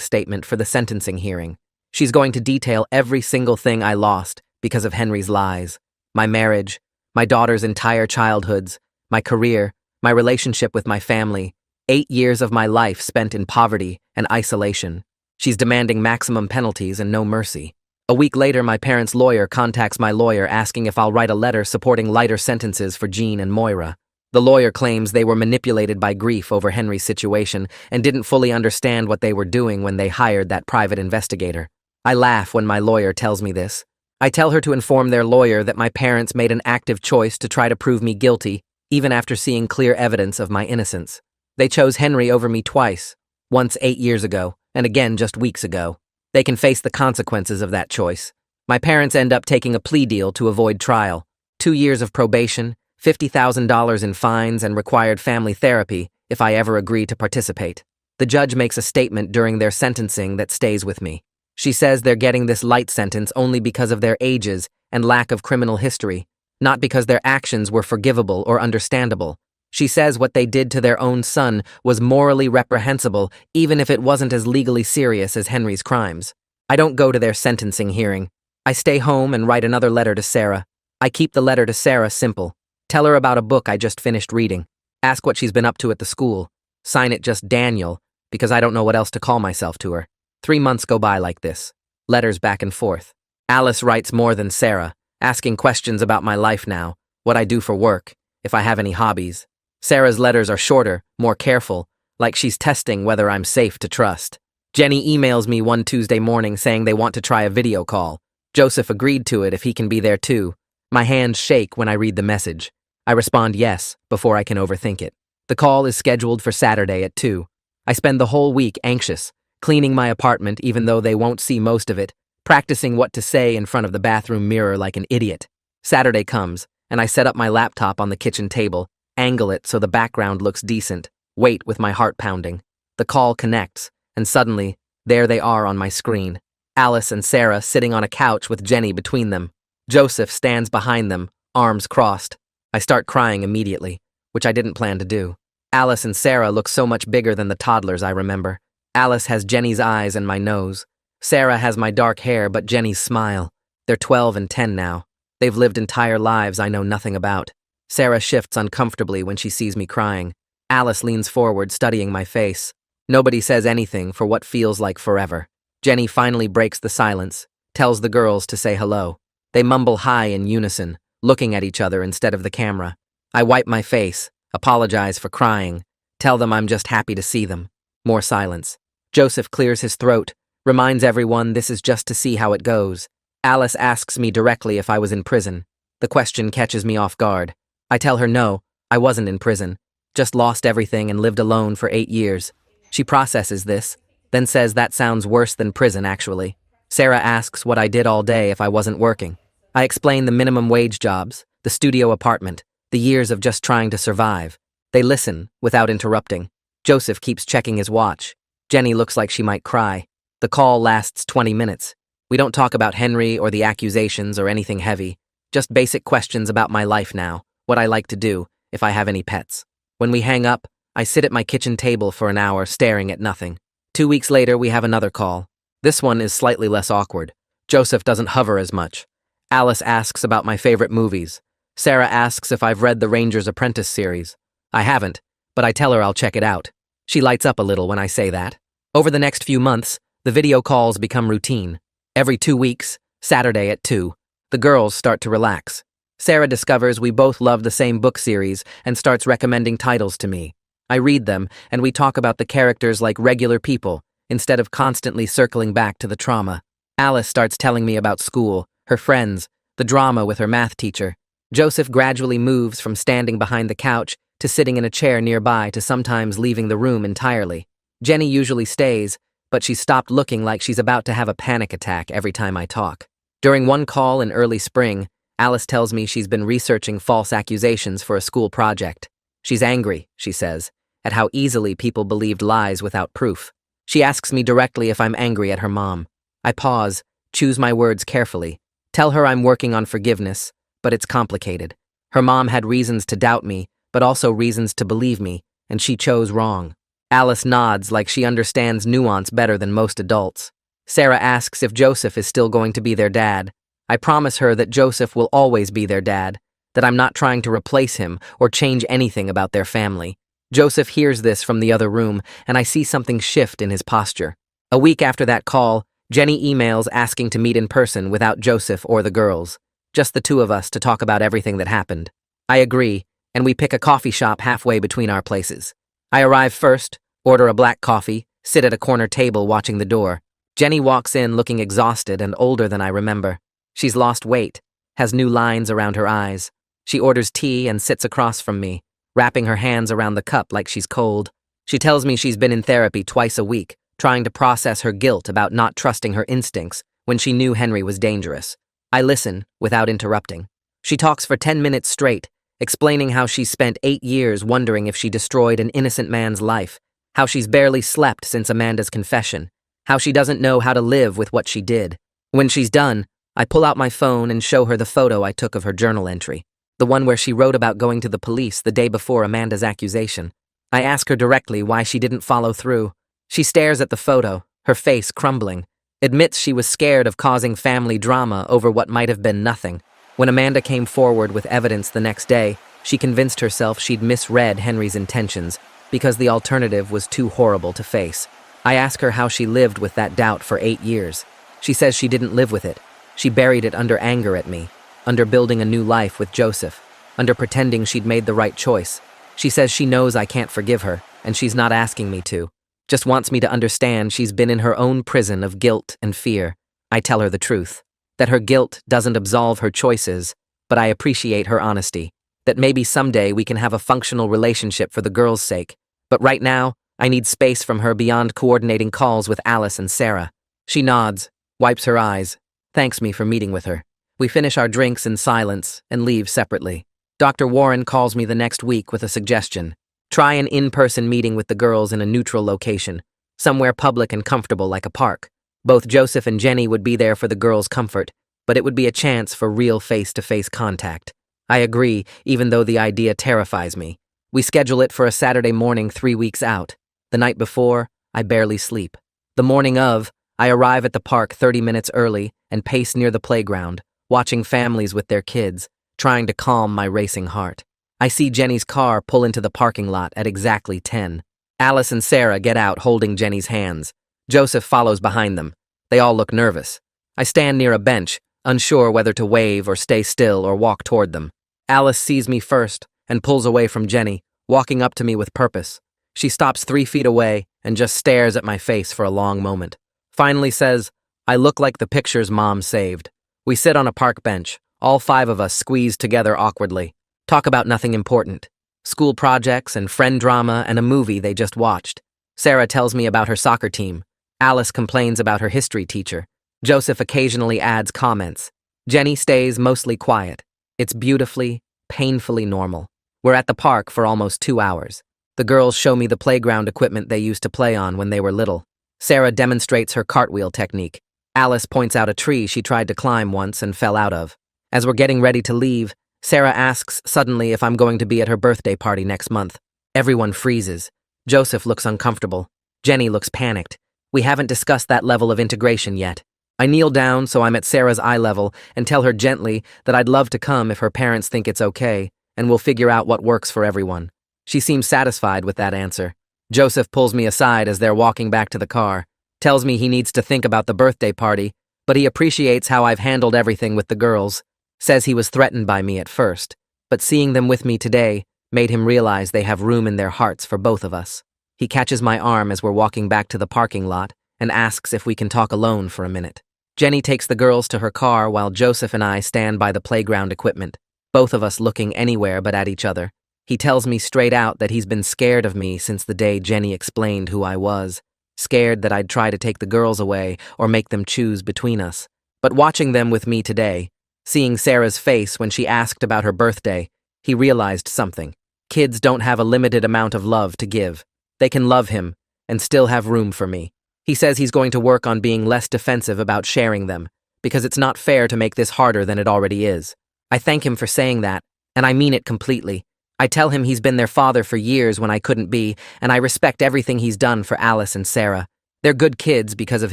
statement for the sentencing hearing. She's going to detail every single thing I lost because of Henry's lies. My marriage, my daughter's entire childhoods, my career, my relationship with my family, 8 years of my life spent in poverty and isolation. She's demanding maximum penalties and no mercy. A week later, my parents' lawyer contacts my lawyer asking if I'll write a letter supporting lighter sentences for Jean and Moira. The lawyer claims they were manipulated by grief over Henry's situation and didn't fully understand what they were doing when they hired that private investigator. I laugh when my lawyer tells me this. I tell her to inform their lawyer that my parents made an active choice to try to prove me guilty, even after seeing clear evidence of my innocence. They chose Henry over me twice, once 8 years ago, and again just weeks ago. They can face the consequences of that choice. My parents end up taking a plea deal to avoid trial. 2 years of probation, $50,000 in fines, and required family therapy if I ever agree to participate. The judge makes a statement during their sentencing that stays with me. She says they're getting this light sentence only because of their ages and lack of criminal history, not because their actions were forgivable or understandable. She says what they did to their own son was morally reprehensible, even if it wasn't as legally serious as Henry's crimes. I don't go to their sentencing hearing. I stay home and write another letter to Sarah. I keep the letter to Sarah simple. Tell her about a book I just finished reading. Ask what she's been up to at the school. Sign it just Daniel, because I don't know what else to call myself to her. 3 months go by like this. Letters back and forth. Alice writes more than Sarah, asking questions about my life now, what I do for work, if I have any hobbies. Sarah's letters are shorter, more careful, like she's testing whether I'm safe to trust. Jenny emails me one Tuesday morning saying they want to try a video call. Joseph agreed to it if he can be there too. My hands shake when I read the message. I respond yes, before I can overthink it. The call is scheduled for Saturday at 2. I spend the whole week anxious, cleaning my apartment even though they won't see most of it, practicing what to say in front of the bathroom mirror like an idiot. Saturday comes, and I set up my laptop on the kitchen table, angle it so the background looks decent, wait with my heart pounding. The call connects, and suddenly, there they are on my screen. Alice and Sarah sitting on a couch with Jenny between them. Joseph stands behind them, arms crossed. I start crying immediately, which I didn't plan to do. Alice and Sarah look so much bigger than the toddlers I remember. Alice has Jenny's eyes and my nose. Sarah has my dark hair but Jenny's smile. They're 12 and 10 now. They've lived entire lives I know nothing about. Sarah shifts uncomfortably when she sees me crying. Alice leans forward, studying my face. Nobody says anything for what feels like forever. Jenny finally breaks the silence, tells the girls to say hello. They mumble hi in unison, looking at each other instead of the camera. I wipe my face, apologize for crying, tell them I'm just happy to see them. More silence. Joseph clears his throat, reminds everyone this is just to see how it goes. Alice asks me directly if I was in prison. The question catches me off guard. I tell her no, I wasn't in prison, just lost everything and lived alone for 8 years. She processes this, then says that sounds worse than prison actually. Sarah asks what I did all day if I wasn't working. I explain the minimum wage jobs, the studio apartment, the years of just trying to survive. They listen, without interrupting. Joseph keeps checking his watch. Jenny looks like she might cry. The call lasts 20 minutes. We don't talk about Henry or the accusations or anything heavy, just basic questions about my life now, what I like to do, if I have any pets. When we hang up, I sit at my kitchen table for an hour staring at nothing. 2 weeks later, we have another call. This one is slightly less awkward. Joseph doesn't hover as much. Alice asks about my favorite movies. Sarah asks if I've read the Ranger's Apprentice series. I haven't, but I tell her I'll check it out. She lights up a little when I say that. Over the next few months, the video calls become routine. Every 2 weeks, Saturday at 2, the girls start to relax. Sarah discovers we both love the same book series and starts recommending titles to me. I read them, and we talk about the characters like regular people, instead of constantly circling back to the trauma. Alice starts telling me about school, her friends, the drama with her math teacher. Joseph gradually moves from standing behind the couch to sitting in a chair nearby to sometimes leaving the room entirely. Jenny usually stays, but she's stopped looking like she's about to have a panic attack every time I talk. During one call in early spring, Alice tells me she's been researching false accusations for a school project. She's angry, she says, at how easily people believed lies without proof. She asks me directly if I'm angry at her mom. I pause, choose my words carefully, tell her I'm working on forgiveness, but it's complicated. Her mom had reasons to doubt me, but also reasons to believe me, and she chose wrong. Alice nods like she understands nuance better than most adults. Sarah asks if Joseph is still going to be their dad. I promise her that Joseph will always be their dad, that I'm not trying to replace him or change anything about their family. Joseph hears this from the other room, and I see something shift in his posture. A week after that call, Jenny emails asking to meet in person without Joseph or the girls, just the two of us to talk about everything that happened. I agree, and we pick a coffee shop halfway between our places. I arrive first, order a black coffee, sit at a corner table watching the door. Jenny walks in looking exhausted and older than I remember. She's lost weight, has new lines around her eyes. She orders tea and sits across from me, wrapping her hands around the cup like she's cold. She tells me she's been in therapy twice a week, trying to process her guilt about not trusting her instincts when she knew Henry was dangerous. I listen, without interrupting. She talks for 10 minutes straight, explaining how she's spent 8 years wondering if she destroyed an innocent man's life, how she's barely slept since Amanda's confession, how she doesn't know how to live with what she did. When she's done, I pull out my phone and show her the photo I took of her journal entry, the one where she wrote about going to the police the day before Amanda's accusation. I ask her directly why she didn't follow through. She stares at the photo, her face crumbling, admits she was scared of causing family drama over what might have been nothing. When Amanda came forward with evidence the next day, she convinced herself she'd misread Henry's intentions, because the alternative was too horrible to face. I ask her how she lived with that doubt for 8 years. She says she didn't live with it. She buried it under anger at me, under building a new life with Joseph, under pretending she'd made the right choice. She says she knows I can't forgive her, and she's not asking me to. Just wants me to understand she's been in her own prison of guilt and fear. I tell her the truth, that her guilt doesn't absolve her choices, but I appreciate her honesty, that maybe someday we can have a functional relationship for the girls' sake. But right now, I need space from her beyond coordinating calls with Alice and Sarah. She nods, wipes her eyes, thanks me for meeting with her. We finish our drinks in silence and leave separately. Dr. Warren calls me the next week with a suggestion. Try an in-person meeting with the girls in a neutral location, somewhere public and comfortable like a park. Both Joseph and Jenny would be there for the girls' comfort, but it would be a chance for real face-to-face contact. I agree, even though the idea terrifies me. We schedule it for a Saturday morning 3 weeks out. The night before, I barely sleep. The morning of, I arrive at the park 30 minutes early and pace near the playground, watching families with their kids, trying to calm my racing heart. I see Jenny's car pull into the parking lot at exactly 10. Alice and Sarah get out holding Jenny's hands. Joseph follows behind them. They all look nervous. I stand near a bench, unsure whether to wave or stay still or walk toward them. Alice sees me first and pulls away from Jenny, walking up to me with purpose. She stops 3 feet away and just stares at my face for a long moment. Finally says, "I look like the pictures Mom saved." We sit on a park bench, all 5 of us squeezed together awkwardly. Talk about nothing important. School projects and friend drama and a movie they just watched. Sarah tells me about her soccer team. Alice complains about her history teacher. Joseph occasionally adds comments. Jenny stays mostly quiet. It's beautifully, painfully normal. We're at the park for almost 2 hours. The girls show me the playground equipment they used to play on when they were little. Sarah demonstrates her cartwheel technique. Alice points out a tree she tried to climb once and fell out of. As we're getting ready to leave, Sarah asks suddenly if I'm going to be at her birthday party next month. Everyone freezes. Joseph looks uncomfortable. Jenny looks panicked. We haven't discussed that level of integration yet. I kneel down so I'm at Sarah's eye level and tell her gently that I'd love to come if her parents think it's okay, and we'll figure out what works for everyone. She seems satisfied with that answer. Joseph pulls me aside as they're walking back to the car, tells me he needs to think about the birthday party, but he appreciates how I've handled everything with the girls. Says he was threatened by me at first, but seeing them with me today made him realize they have room in their hearts for both of us. He catches my arm as we're walking back to the parking lot and asks if we can talk alone for a minute. Jenny takes the girls to her car while Joseph and I stand by the playground equipment, both of us looking anywhere but at each other. He tells me straight out that he's been scared of me since the day Jenny explained who I was, scared that I'd try to take the girls away or make them choose between us. But watching them with me today, seeing Sarah's face when she asked about her birthday, he realized something. Kids don't have a limited amount of love to give. They can love him and still have room for me. He says he's going to work on being less defensive about sharing them, because it's not fair to make this harder than it already is. I thank him for saying that, and I mean it completely. I tell him he's been their father for years when I couldn't be, and I respect everything he's done for Alice and Sarah. They're good kids because of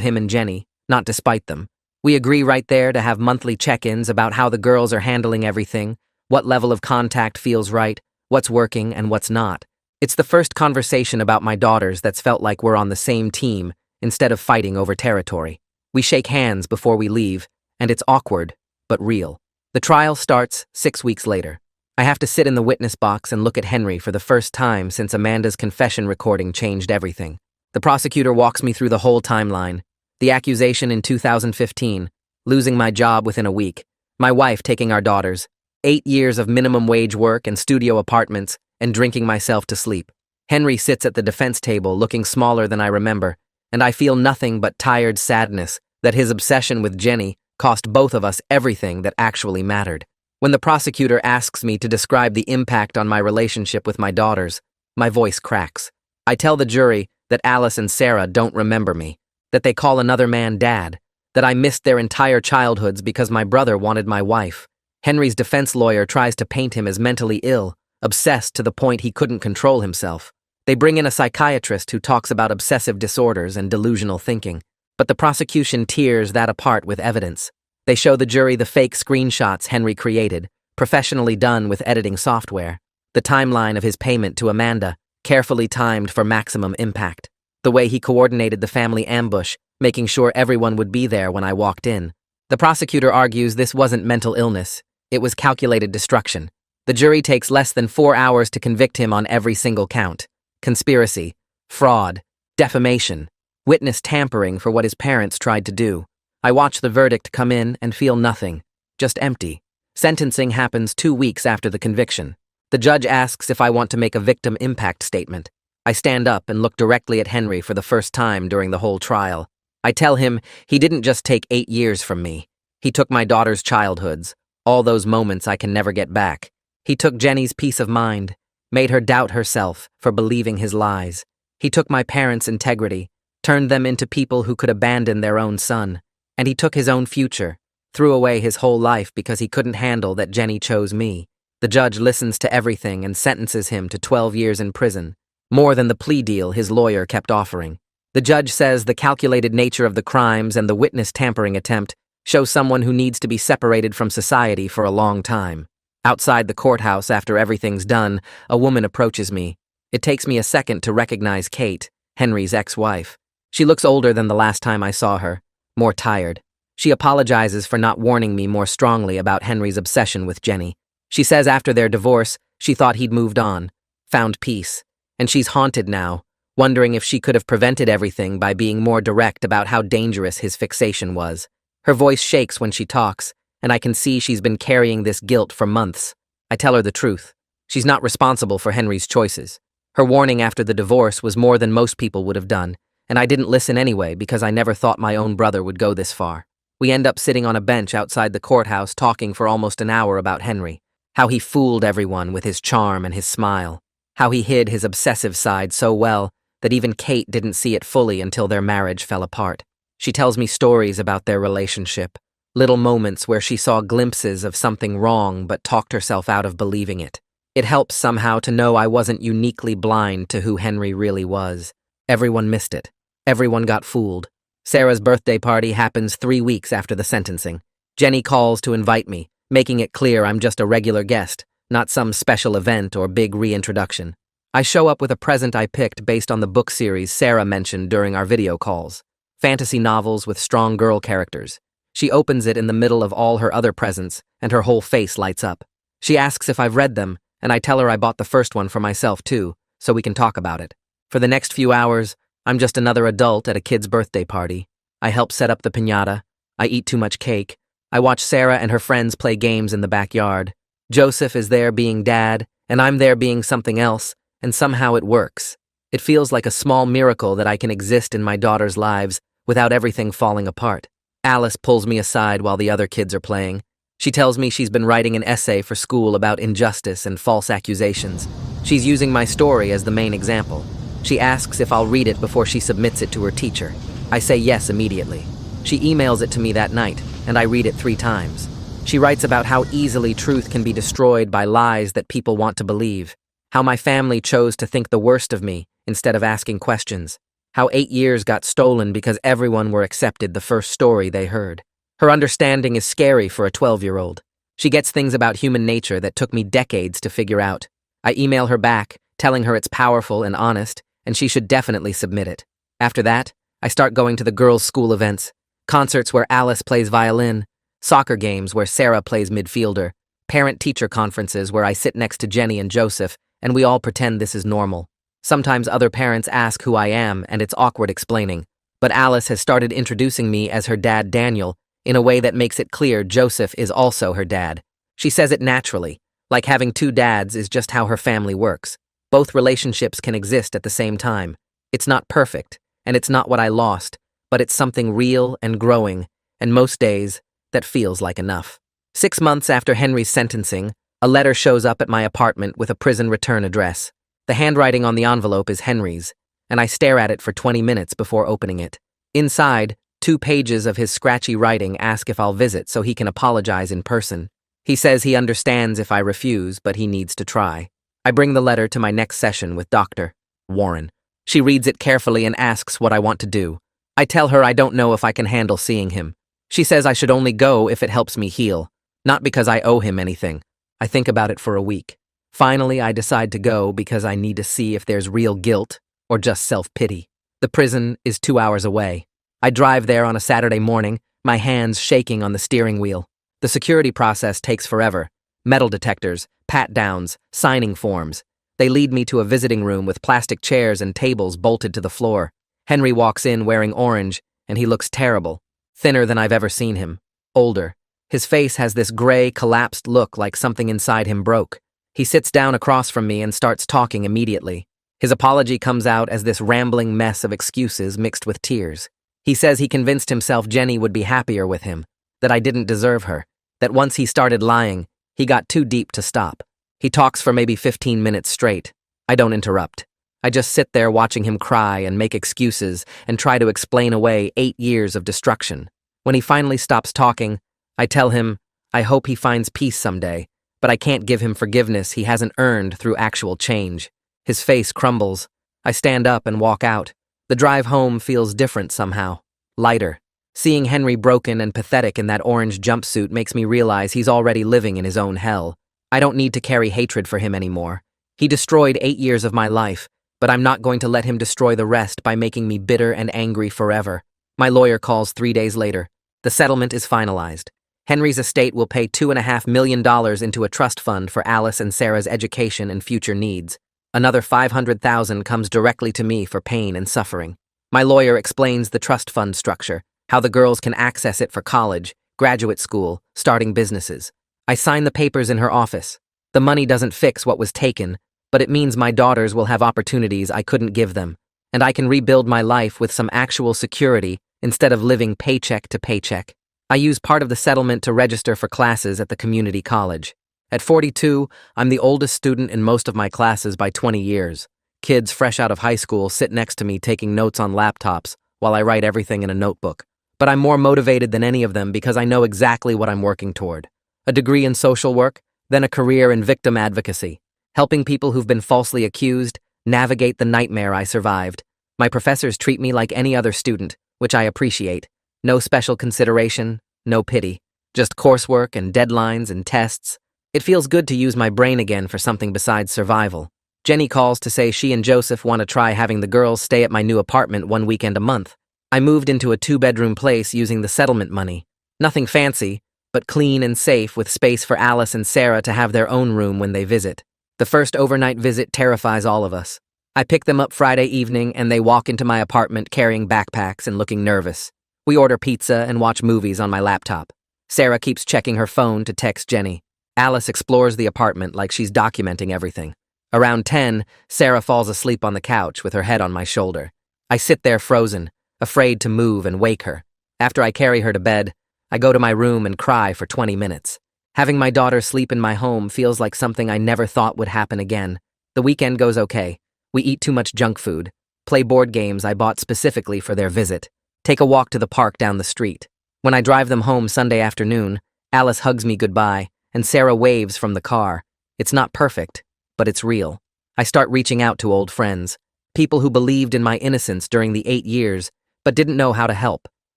him and Jenny, not despite them. We agree right there to have monthly check-ins about how the girls are handling everything, what level of contact feels right, what's working and what's not. It's the first conversation about my daughters that's felt like we're on the same team instead of fighting over territory. We shake hands before we leave, and it's awkward, but real. The trial starts 6 weeks later. I have to sit in the witness box and look at Henry for the first time since Amanda's confession recording changed everything. The prosecutor walks me through the whole timeline. The accusation in 2015, losing my job within a week, my wife taking our daughters, 8 years of minimum wage work and studio apartments, and drinking myself to sleep. Henry sits at the defense table looking smaller than I remember, and I feel nothing but tired sadness that his obsession with Jenny cost both of us everything that actually mattered. When the prosecutor asks me to describe the impact on my relationship with my daughters, my voice cracks. I tell the jury that Alice and Sarah don't remember me, that they call another man dad, that I missed their entire childhoods because my brother wanted my wife. Henry's defense lawyer tries to paint him as mentally ill, obsessed to the point he couldn't control himself. They bring in a psychiatrist who talks about obsessive disorders and delusional thinking, but the prosecution tears that apart with evidence. They show the jury the fake screenshots Henry created, professionally done with editing software, the timeline of his payment to Amanda, carefully timed for maximum impact. The way he coordinated the family ambush, making sure everyone would be there when I walked in. The prosecutor argues this wasn't mental illness, it was calculated destruction. The jury takes less than 4 hours to convict him on every single count. Conspiracy, fraud, defamation, witness tampering for what his parents tried to do. I watch the verdict come in and feel nothing, just empty. Sentencing happens 2 weeks after the conviction. The judge asks if I want to make a victim impact statement. I stand up and look directly at Henry for the first time during the whole trial. I tell him he didn't just take 8 years from me. He took my daughter's childhoods, all those moments I can never get back. He took Jenny's peace of mind, made her doubt herself for believing his lies. He took my parents' integrity, turned them into people who could abandon their own son. And he took his own future, threw away his whole life because he couldn't handle that Jenny chose me. The judge listens to everything and sentences him to 12 years in prison, more than the plea deal his lawyer kept offering. The judge says the calculated nature of the crimes and the witness tampering attempt show someone who needs to be separated from society for a long time. Outside the courthouse, after everything's done, a woman approaches me. It takes me a second to recognize Kate, Henry's ex-wife. She looks older than the last time I saw her, more tired. She apologizes for not warning me more strongly about Henry's obsession with Jenny. She says after their divorce, she thought he'd moved on, found peace, and she's haunted now, wondering if she could have prevented everything by being more direct about how dangerous his fixation was. Her voice shakes when she talks, and I can see she's been carrying this guilt for months. I tell her the truth. She's not responsible for Henry's choices. Her warning after the divorce was more than most people would have done, and I didn't listen anyway because I never thought my own brother would go this far. We end up sitting on a bench outside the courthouse talking for almost an hour about Henry, how he fooled everyone with his charm and his smile, how he hid his obsessive side so well that even Kate didn't see it fully until their marriage fell apart. She tells me stories about their relationship, little moments where she saw glimpses of something wrong but talked herself out of believing it. It helps somehow to know I wasn't uniquely blind to who Henry really was. Everyone missed it. Everyone got fooled. Sarah's birthday party happens 3 weeks after the sentencing. Jenny calls to invite me, making it clear I'm just a regular guest, not some special event or big reintroduction. I show up with a present I picked based on the book series Sarah mentioned during our video calls. Fantasy novels with strong girl characters. She opens it in the middle of all her other presents, and her whole face lights up. She asks if I've read them, and I tell her I bought the first one for myself too, so we can talk about it. For the next few hours, I'm just another adult at a kid's birthday party. I help set up the piñata. I eat too much cake. I watch Sarah and her friends play games in the backyard. Joseph is there being dad, and I'm there being something else, and somehow it works. It feels like a small miracle that I can exist in my daughter's lives without everything falling apart. Alice pulls me aside while the other kids are playing. She tells me she's been writing an essay for school about injustice and false accusations. She's using my story as the main example. She asks if I'll read it before she submits it to her teacher. I say yes immediately. She emails it to me that night, and I read it 3 times. She writes about how easily truth can be destroyed by lies that people want to believe, how my family chose to think the worst of me instead of asking questions, how 8 years got stolen because everyone were accepted the first story they heard. Her understanding is scary for a 12-year-old. She gets things about human nature that took me decades to figure out. I email her back, telling her it's powerful and honest, and she should definitely submit it. After that, I start going to the girls' school events, concerts where Alice plays violin, soccer games where Sarah plays midfielder, parent-teacher conferences where I sit next to Jenny and Joseph, and we all pretend this is normal. Sometimes other parents ask who I am, and it's awkward explaining, but Alice has started introducing me as her dad Daniel in a way that makes it clear Joseph is also her dad. She says it naturally, like having 2 dads is just how her family works. Both relationships can exist at the same time. It's not perfect, and it's not what I lost, but it's something real and growing, and most days, that feels like enough. 6 months after Henry's sentencing, a letter shows up at my apartment with a prison return address. The handwriting on the envelope is Henry's, and I stare at it for 20 minutes before opening it. Inside, 2 pages of his scratchy writing ask if I'll visit so he can apologize in person. He says he understands if I refuse, but he needs to try. I bring the letter to my next session with Dr. Warren. She reads it carefully and asks what I want to do. I tell her I don't know if I can handle seeing him. She says I should only go if it helps me heal, not because I owe him anything. I think about it for a week. Finally, I decide to go because I need to see if there's real guilt or just self-pity. The prison is 2 hours away. I drive there on a Saturday morning, my hands shaking on the steering wheel. The security process takes forever. Metal detectors, pat-downs, signing forms. They lead me to a visiting room with plastic chairs and tables bolted to the floor. Henry walks in wearing orange, and he looks terrible. Thinner than I've ever seen him. Older. His face has this gray, collapsed look like something inside him broke. He sits down across from me and starts talking immediately. His apology comes out as this rambling mess of excuses mixed with tears. He says he convinced himself Jenny would be happier with him, that I didn't deserve her, that once he started lying, he got too deep to stop. He talks for maybe 15 minutes straight. I don't interrupt. I just sit there watching him cry and make excuses and try to explain away 8 years of destruction. When he finally stops talking, I tell him I hope he finds peace someday, but I can't give him forgiveness he hasn't earned through actual change. His face crumbles. I stand up and walk out. The drive home feels different somehow, lighter. Seeing Henry broken and pathetic in that orange jumpsuit makes me realize he's already living in his own hell. I don't need to carry hatred for him anymore. He destroyed 8 years of my life, but I'm not going to let him destroy the rest by making me bitter and angry forever. My lawyer calls 3 days later. The settlement is finalized. Henry's estate will pay $2.5 million into a trust fund for Alice and Sarah's education and future needs. Another $500,000 comes directly to me for pain and suffering. My lawyer explains the trust fund structure, how the girls can access it for college, graduate school, starting businesses. I sign the papers in her office. The money doesn't fix what was taken, but it means my daughters will have opportunities I couldn't give them, and I can rebuild my life with some actual security instead of living paycheck to paycheck. I use part of the settlement to register for classes at the community college. At 42, I'm the oldest student in most of my classes by 20 years. Kids fresh out of high school sit next to me taking notes on laptops while I write everything in a notebook. But I'm more motivated than any of them because I know exactly what I'm working toward. A degree in social work, then a career in victim advocacy, helping people who've been falsely accused navigate the nightmare I survived. My professors treat me like any other student, which I appreciate. No special consideration, no pity, just coursework and deadlines and tests. It feels good to use my brain again for something besides survival. Jenny calls to say she and Joseph want to try having the girls stay at my new apartment 1 weekend a month. I moved into a 2-bedroom place using the settlement money. Nothing fancy, but clean and safe with space for Alice and Sarah to have their own room when they visit. The first overnight visit terrifies all of us. I pick them up Friday evening and they walk into my apartment carrying backpacks and looking nervous. We order pizza and watch movies on my laptop. Sarah keeps checking her phone to text Jenny. Alice explores the apartment like she's documenting everything. Around 10, Sarah falls asleep on the couch with her head on my shoulder. I sit there frozen, afraid to move and wake her. After I carry her to bed, I go to my room and cry for 20 minutes. Having my daughter sleep in my home feels like something I never thought would happen again. The weekend goes okay. We eat too much junk food, play board games I bought specifically for their visit, take a walk to the park down the street. When I drive them home Sunday afternoon, Alice hugs me goodbye, and Sarah waves from the car. It's not perfect, but it's real. I start reaching out to old friends, people who believed in my innocence during the 8 years, but didn't know how to help.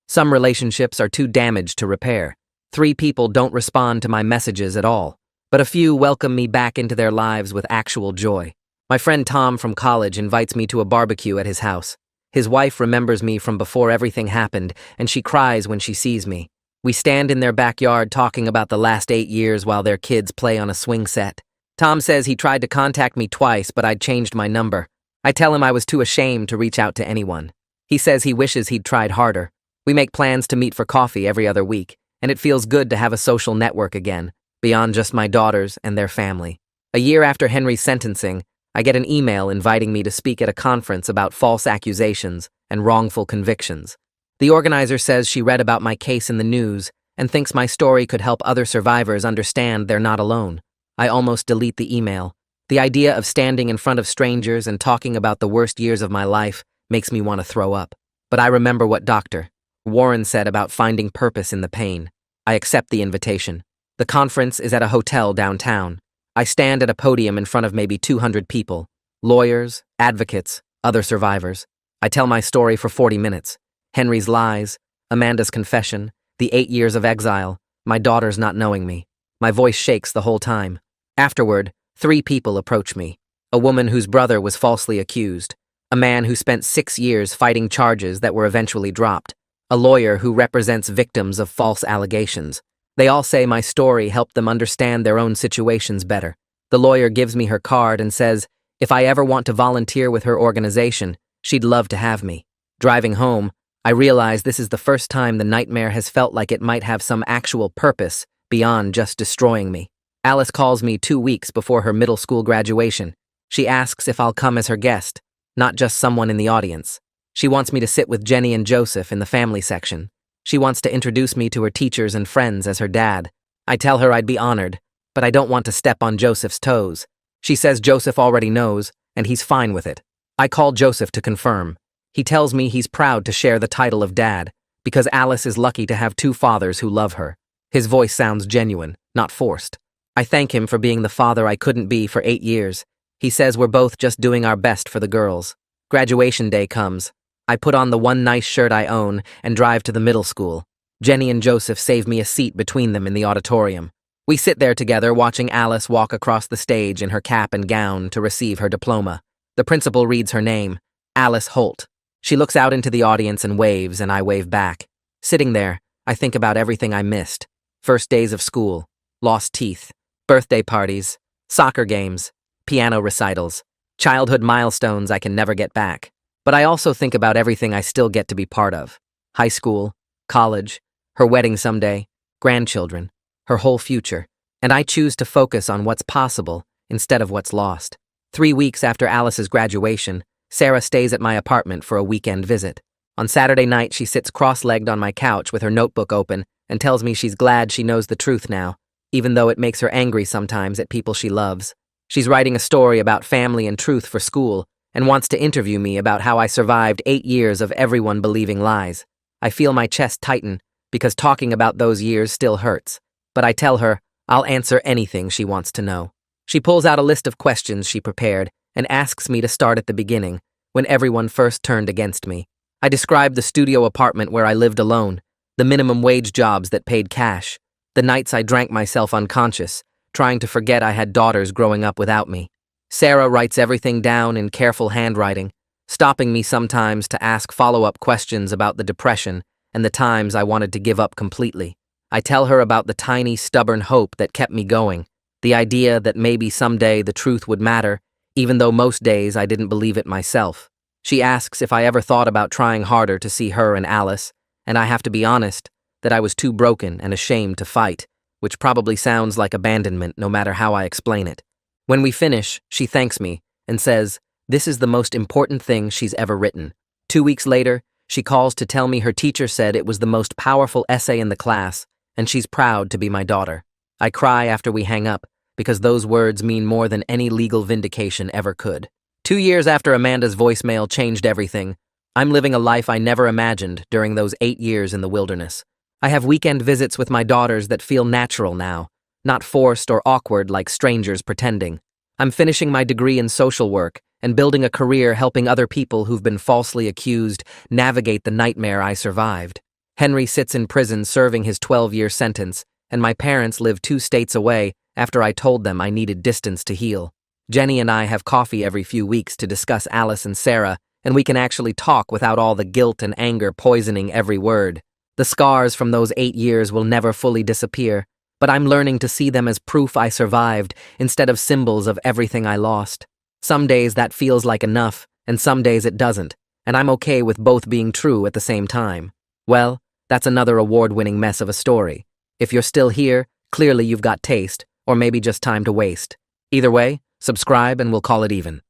Some relationships are too damaged to repair. 3 people don't respond to my messages at all, but a few welcome me back into their lives with actual joy. My friend Tom from college invites me to a barbecue at his house. His wife remembers me from before everything happened, and she cries when she sees me. We stand in their backyard talking about the last 8 years while their kids play on a swing set. Tom says he tried to contact me twice, but I'd changed my number. I tell him I was too ashamed to reach out to anyone. He says he wishes he'd tried harder. We make plans to meet for coffee every other week, and it feels good to have a social network again, beyond just my daughters and their family. A year after Henry's sentencing, I get an email inviting me to speak at a conference about false accusations and wrongful convictions. The organizer says she read about my case in the news and thinks my story could help other survivors understand they're not alone. I almost delete the email. The idea of standing in front of strangers and talking about the worst years of my life makes me want to throw up. But I remember what Dr. Warren said about finding purpose in the pain. I accept the invitation. The conference is at a hotel downtown. I stand at a podium in front of maybe 200 people, lawyers, advocates, other survivors. I tell my story for 40 minutes. Henry's lies, Amanda's confession, the 8 years of exile, my daughters not knowing me. My voice shakes the whole time. Afterward, 3 people approach me. A woman whose brother was falsely accused. A man who spent 6 years fighting charges that were eventually dropped. A lawyer who represents victims of false allegations. They all say my story helped them understand their own situations better. The lawyer gives me her card and says, if I ever want to volunteer with her organization, she'd love to have me. Driving home, I realize this is the first time the nightmare has felt like it might have some actual purpose beyond just destroying me. Alice calls me 2 weeks before her middle school graduation. She asks if I'll come as her guest, not just someone in the audience. She wants me to sit with Jenny and Joseph in the family section. She wants to introduce me to her teachers and friends as her dad. I tell her I'd be honored, but I don't want to step on Joseph's toes. She says Joseph already knows, and he's fine with it. I call Joseph to confirm. He tells me he's proud to share the title of dad, because Alice is lucky to have 2 fathers who love her. His voice sounds genuine, not forced. I thank him for being the father I couldn't be for 8 years. He says we're both just doing our best for the girls. Graduation day comes. I put on the one nice shirt I own and drive to the middle school. Jenny and Joseph save me a seat between them in the auditorium. We sit there together watching Alice walk across the stage in her cap and gown to receive her diploma. The principal reads her name, Alice Holt. She looks out into the audience and waves, and I wave back. Sitting there, I think about everything I missed. First days of school, lost teeth, birthday parties, soccer games, piano recitals, childhood milestones I can never get back. But I also think about everything I still get to be part of. High school, college, her wedding someday, grandchildren, her whole future. And I choose to focus on what's possible instead of what's lost. 3 weeks after Alice's graduation, Sarah stays at my apartment for a weekend visit. On Saturday night, she sits cross-legged on my couch with her notebook open and tells me she's glad she knows the truth now, even though it makes her angry sometimes at people she loves. She's writing a story about family and truth for school and wants to interview me about how I survived 8 years of everyone believing lies. I feel my chest tighten because talking about those years still hurts. But I tell her I'll answer anything she wants to know. She pulls out a list of questions she prepared and asks me to start at the beginning, when everyone first turned against me. I describe the studio apartment where I lived alone, the minimum wage jobs that paid cash, the nights I drank myself unconscious, trying to forget I had daughters growing up without me. Sarah writes everything down in careful handwriting, stopping me sometimes to ask follow-up questions about the depression and the times I wanted to give up completely. I tell her about the tiny, stubborn hope that kept me going, the idea that maybe someday the truth would matter, even though most days I didn't believe it myself. She asks if I ever thought about trying harder to see her and Alice, and I have to be honest that I was too broken and ashamed to fight, which probably sounds like abandonment no matter how I explain it. When we finish, she thanks me and says this is the most important thing she's ever written. 2 weeks later, she calls to tell me her teacher said it was the most powerful essay in the class, and she's proud to be my daughter. I cry after we hang up, because those words mean more than any legal vindication ever could. 2 years after Amanda's voicemail changed everything, I'm living a life I never imagined during those 8 years in the wilderness. I have weekend visits with my daughters that feel natural now, not forced or awkward like strangers pretending. I'm finishing my degree in social work and building a career helping other people who've been falsely accused navigate the nightmare I survived. Henry sits in prison serving his 12-year sentence, and my parents live 2 states away after I told them I needed distance to heal. Jenny and I have coffee every few weeks to discuss Alice and Sarah, and we can actually talk without all the guilt and anger poisoning every word. The scars from those 8 years will never fully disappear, but I'm learning to see them as proof I survived instead of symbols of everything I lost. Some days that feels like enough, and some days it doesn't, and I'm okay with both being true at the same time. Well, that's another award-winning mess of a story. If you're still here, clearly you've got taste, or maybe just time to waste. Either way, subscribe and we'll call it even.